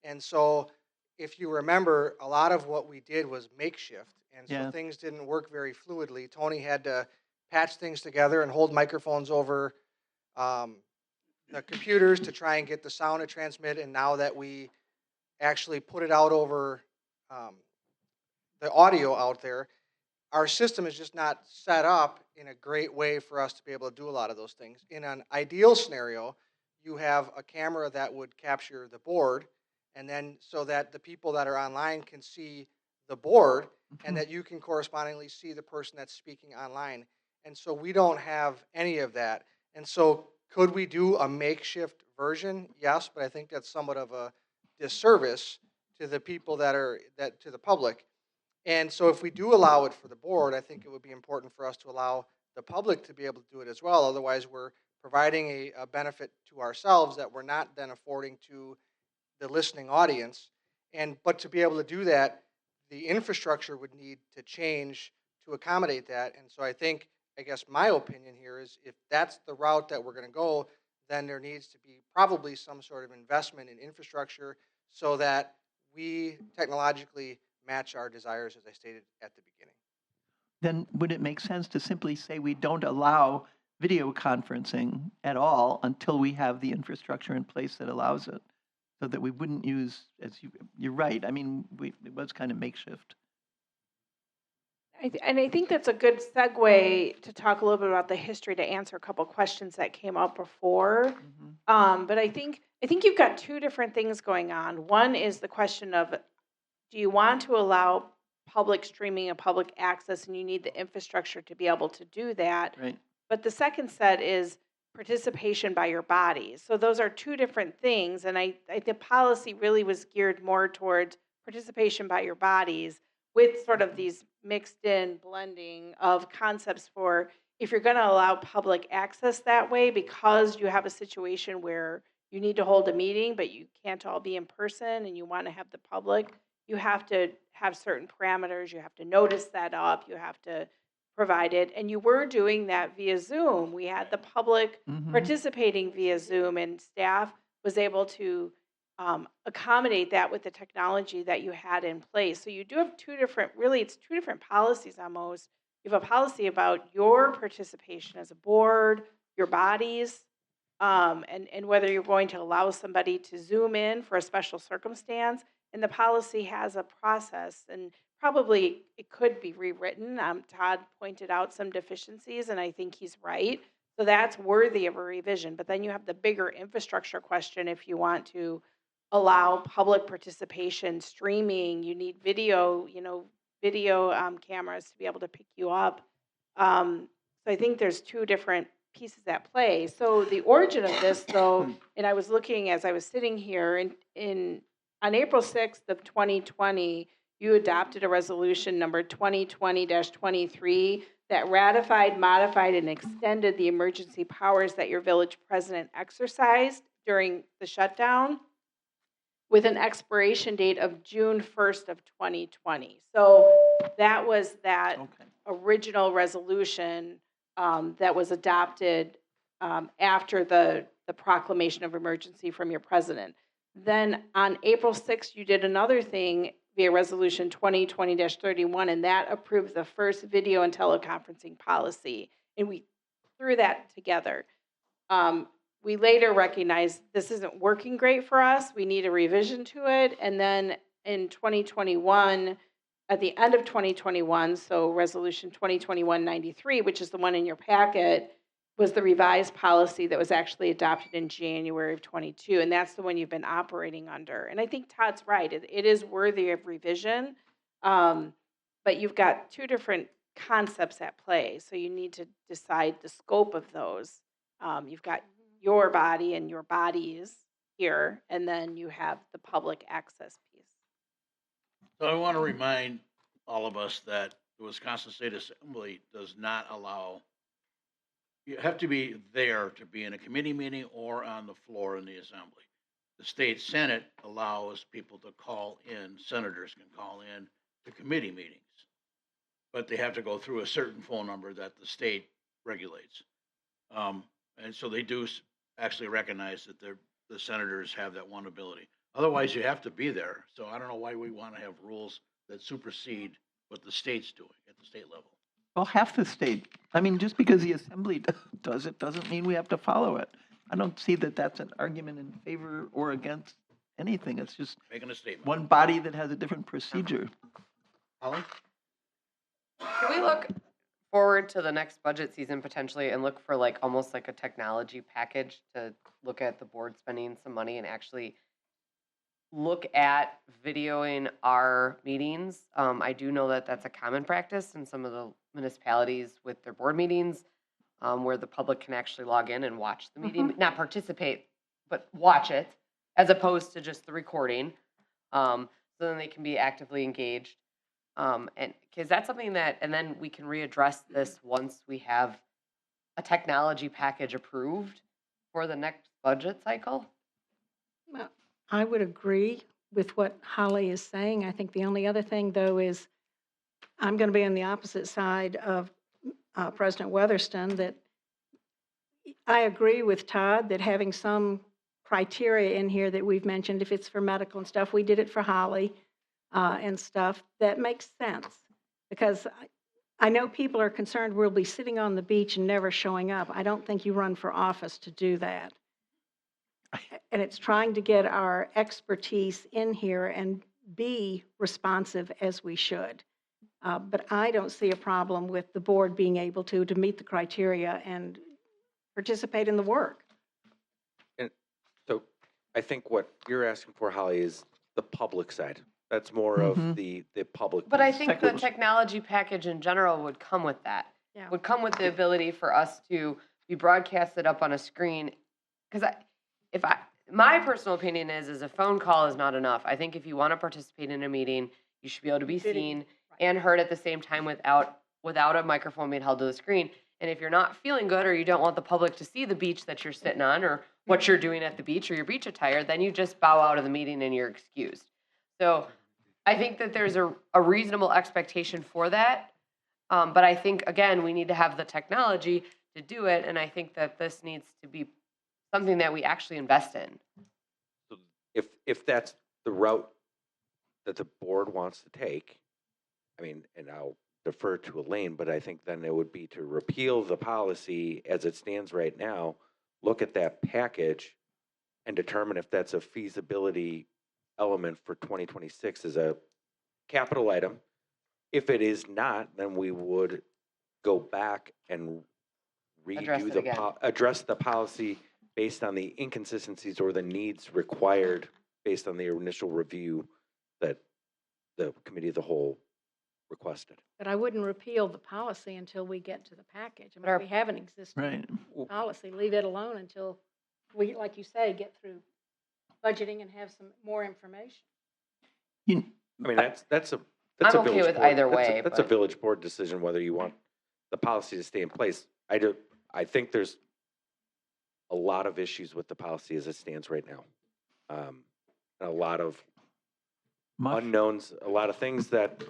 S14: And so if you remember, a lot of what we did was makeshift. And so
S4: Yeah.
S14: things didn't work very fluidly. Tony had to patch things together and hold microphones over the computers to try and get the sound to transmit. And now that we actually put it out over the audio out there, our system is just not set up in a great way for us to be able to do a lot of those things. In an ideal scenario, you have a camera that would capture the board, and then so that the people that are online can see the board, and that you can correspondingly see the person that's speaking online. And so we don't have any of that. And so could we do a makeshift version? Yes, but I think that's somewhat of a disservice to the people to the public. And so if we do allow it for the board, I think it would be important for us to allow the public to be able to do it as well. Otherwise, we're providing a benefit to ourselves that we're not then affording to the listening audience. But to be able to do that, the infrastructure would need to change to accommodate that. And so I guess my opinion here is if that's the route that we're going to go, then there needs to be probably some sort of investment in infrastructure so that we technologically match our desires, as I stated at the beginning.
S4: then would it make sense to simply say we don't allow video conferencing at all until we have the infrastructure in place that allows it? So that we wouldn't use, you're right, I mean, it was kind of makeshift.
S10: And I think that's a good segue to talk a little bit about the history to answer a couple questions that came up before. But I think you've got two different things going on. One is the question of, do you want to allow public streaming and public access, and you need the infrastructure to be able to do that?
S4: Right.
S10: But the second set is participation by your bodies. So those are two different things, and I the policy really was geared more towards participation by your bodies with sort of these mixed in blending of concepts for if you're going to allow public access that way because you have a situation where you need to hold a meeting but you can't all be in person and you want to have the public, you have to have certain parameters, you have to notice that up, you have to provide it. And you were doing that via Zoom. We had the public participating via Zoom, and staff was able to accommodate that with the technology that you had in place. So you do have it's two different policies almost. You have a policy about your participation as a board, your bodies, and whether you're going to allow somebody to Zoom in for a special circumstance. And the policy has a process, and probably it could be rewritten. Todd pointed out some deficiencies, and I think he's right. So that's worthy of a revision. But then you have the bigger infrastructure question. If you want to allow public participation, streaming, you need video, cameras to be able to pick you up. So I think there's two different pieces at play. So the origin of this, though, and I was looking as I was sitting here, on April 6th of 2020, you adopted a resolution number 2020-23 that ratified, modified, and extended the emergency powers that your village president exercised during the shutdown with an expiration date of June 1st of 2020. So that was that original resolution that was adopted after the proclamation of emergency from your president. Then on April 6th, you did another thing via resolution 2020-31, and that approved the first video and teleconferencing policy. And we threw that together. We later recognized this isn't working great for us. We need a revision to it. And then in 2021, at the end of 2021, so resolution 2021-93, which is the one in your packet, was the revised policy that was actually adopted in January of 22, and that's the one you've been operating under. And I think Todd's right; it is worthy of revision, but you've got two different concepts at play, so you need to decide the scope of those. You've got your body and your bodies here, and then you have the public access piece.
S1: So I want to remind all of us that the Wisconsin State Assembly does not allow You have to be there to be in a committee meeting or on the floor in the assembly. The state senate allows people to call in, senators can call in to committee meetings. But they have to go through a certain phone number that the state regulates. And so they do actually recognize that the senators have that one ability. Otherwise, you have to be there. So I don't know why we want to have rules that supersede what the state's doing at the state level.
S4: Well, half the state, I mean, just because the assembly does it, doesn't mean we have to follow it. I don't see that that's an argument in favor or against anything. It's just
S1: Making a statement.
S4: one body that has a different procedure.
S1: Holly?
S3: Can we look forward to the next budget season potentially and look for like almost like a technology package to look at the board spending some money and actually look at videoing our meetings? I do know that that's a common practice in some of the municipalities with their board meetings, where the public can actually log in and watch the meeting, not participate, but watch it, as opposed to just the recording. So then they can be actively engaged. And because that's something that, and then we can readdress this once we have a technology package approved for the next budget cycle.
S7: Well, I would agree with what Holly is saying. I think the only other thing, though, is I'm going to be on the opposite side of President Weatherston, that I agree with Todd that having some criteria in here that we've mentioned, if it's for medical and stuff, we did it for Holly and stuff, that makes sense. Because I know people are concerned we'll be sitting on the beach and never showing up. I don't think you run for office to do that. And it's trying to get our expertise in here and be responsive as we should. But I don't see a problem with the board being able to meet the criteria and participate in the work.
S9: And so I think what you're asking for, Holly, is the public side. That's more of the public.
S3: But I
S9: piece.
S3: think the technology package in general would come with that.
S7: Yeah.
S3: Would come with the ability for us to be broadcasted up on a screen. Because my personal opinion is a phone call is not enough. I think if you want to participate in a meeting, you should be able to be seen and heard at the same time without a microphone being held to the screen. And if you're not feeling good or you don't want the public to see the beach that you're sitting on or what you're doing at the beach or your beach attire, then you just bow out of the meeting and you're excused. So I think that there's a reasonable expectation for that. But I think, again, we need to have the technology to do it. And I think that this needs to be something that we actually invest in.
S9: If that's the route that the board wants to take, I mean, and I'll defer to Elaine, but I think then it would be to repeal the policy as it stands right now, look at that package and determine if that's a feasibility element for 2026 as a capital item. If it is not, then we would go back and address the policy based on the inconsistencies or the needs required based on the initial review that the committee of the whole requested.
S7: But I wouldn't repeal the policy until we get to the package. I mean, we have an existing policy. Leave it alone until we, like you say, get through budgeting and have some more information.
S9: I mean, that's a
S3: I'm okay
S9: village
S3: with
S9: board-
S3: either
S9: that's
S3: way,
S9: That's a
S3: but-
S9: village board decision whether you want the policy to stay in place. I think there's a lot of issues with the policy as it stands right now. A lot of unknowns, a lot of things that,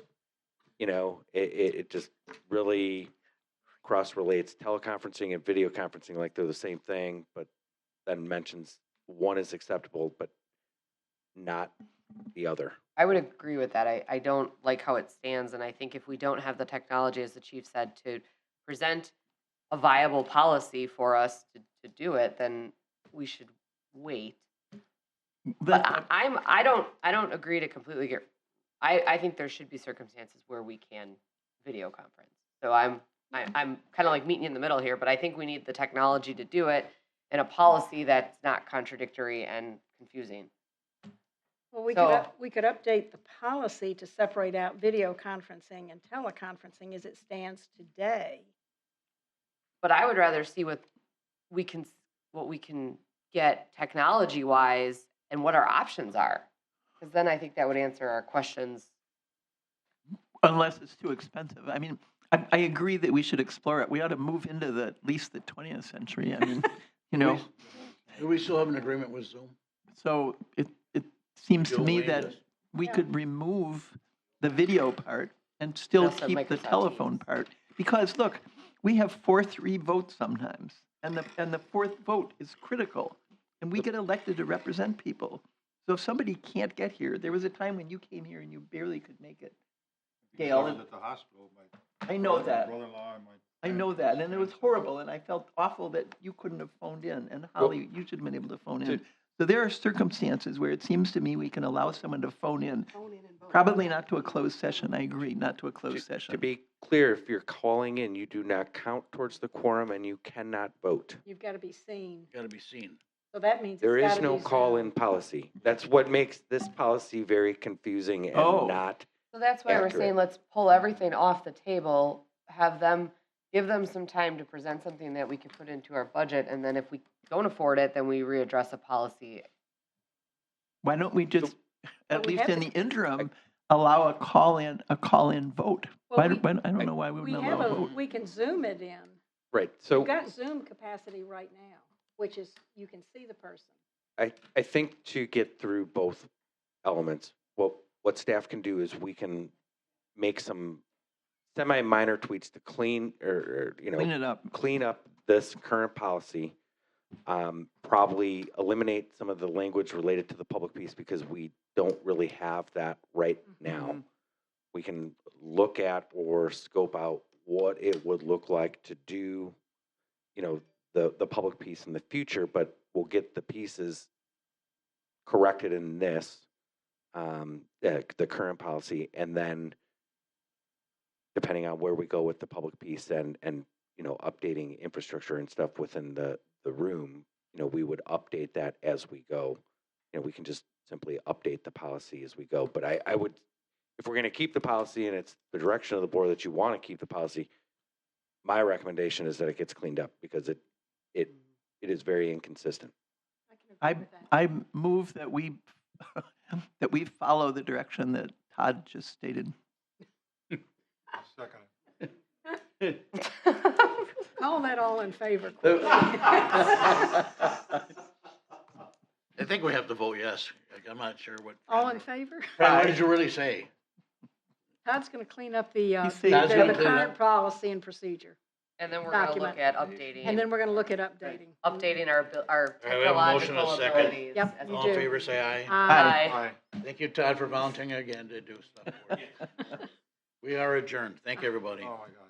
S9: it just really cross-relates teleconferencing and video conferencing like they're the same thing, but then mentions one is acceptable, but not the other.
S3: I would agree with that. I don't like how it stands, and I think if we don't have the technology, as the chief said, to present a viable policy for us to do it, then we should wait. But I don't agree to completely get. I think there should be circumstances where we can video conference. So I'm kind of like meeting in the middle here, but I think we need the technology to do it and a policy that's not contradictory and confusing.
S7: Well, we could update the policy to separate out video conferencing and teleconferencing as it stands today.
S3: But I would rather see what we can get technology wise and what our options are, because then I think that would answer our questions.
S4: Unless it's too expensive. I mean, I agree that we should explore it. We ought to move into at least the 20th century. I mean, you know,
S1: Do we still have an agreement with Zoom?
S4: so it seems to
S1: Joe
S4: me
S1: Wayne
S4: that
S1: does.
S4: we could remove the video part and still
S3: Also
S4: keep the
S3: Microsoft
S4: telephone
S3: Teams.
S4: part. Because look, we have 4-3 votes sometimes, and the fourth vote is critical. And we get elected to represent people. So if somebody can't get here, there was a time when you came here and you barely could make it. Gail, and-
S6: at the hospital,
S4: I know that.
S6: brother-in-law and my.
S4: I know that, and it was horrible, and I felt awful that you couldn't have phoned in, and Holly, you should have been able to phone in. So there are circumstances where it seems to me we can allow someone to phone in, probably not to a closed session, I agree, not to a closed
S9: To
S4: session.
S9: be clear, if you're calling in, you do not count towards the quorum and you cannot vote.
S7: You've got to be seen.
S1: Got to be seen.
S7: So that means
S9: There
S7: it's
S9: is
S7: gotta
S9: no
S7: be
S9: call-in
S7: Zoom.
S9: policy. That's what makes this policy very confusing
S4: Oh.
S9: and not,
S3: So that's why we're
S9: Accurate.
S3: saying, let's pull everything off the table, have them, give them some time to present something that we can put into our budget, and then if we don't afford it, then we readdress a policy.
S4: Why don't we just, at
S7: we
S4: least
S7: have
S4: in
S7: it.
S4: the interim, allow a call-in vote?
S7: Well,
S4: Why,
S7: we-
S4: I don't know why we
S7: We
S4: wouldn't
S7: have
S4: allow a
S7: a,
S4: vote.
S7: we can Zoom it in.
S9: right,
S7: We've
S9: so
S7: got Zoom capacity right now, which is, you can see the person.
S9: I think to get through both elements, what staff can do is we can make some semi-minor tweaks to clean, or, you know,
S4: Clean it up.
S9: clean up this current policy. Probably eliminate some of the language related to the public piece because we don't really have that right now. We can look at or scope out what it would look like to do, you know, the public piece in the future, but we'll get the pieces corrected in this, the current policy, and then depending on where we go with the public piece and you know, updating infrastructure and stuff within the room, you know, we would update that as we go. You know, we can just simply update the policy as we go. But I would, if we're going to keep the policy and it's the direction of the board that you want to keep the policy, my recommendation is that it gets cleaned up because it is very inconsistent.
S4: I move that we, that we follow the direction that Todd just stated.
S7: Call that all in favor.
S1: I think we have to vote yes. Like, I'm not sure what.
S7: All in favor?
S1: Fran, what did you really say?
S7: Todd's going to clean up the,
S4: said-
S1: Todd's
S7: the
S1: gonna clean it
S7: current
S1: up?
S7: policy and procedure.
S3: And then we're gonna
S7: Document.
S3: look at updating.
S7: And then we're going to look at updating.
S3: Updating our, our
S1: All right, we have a motion and a
S3: technological
S1: second.
S3: abilities.
S7: Yep,
S3: as
S7: you
S3: well.
S1: All in
S7: do.
S1: favor, say aye.
S3: Aye.
S1: Thank you, Todd, for volunteering again to do stuff for us. We are adjourned. Thank you, everybody.
S6: Oh, my God.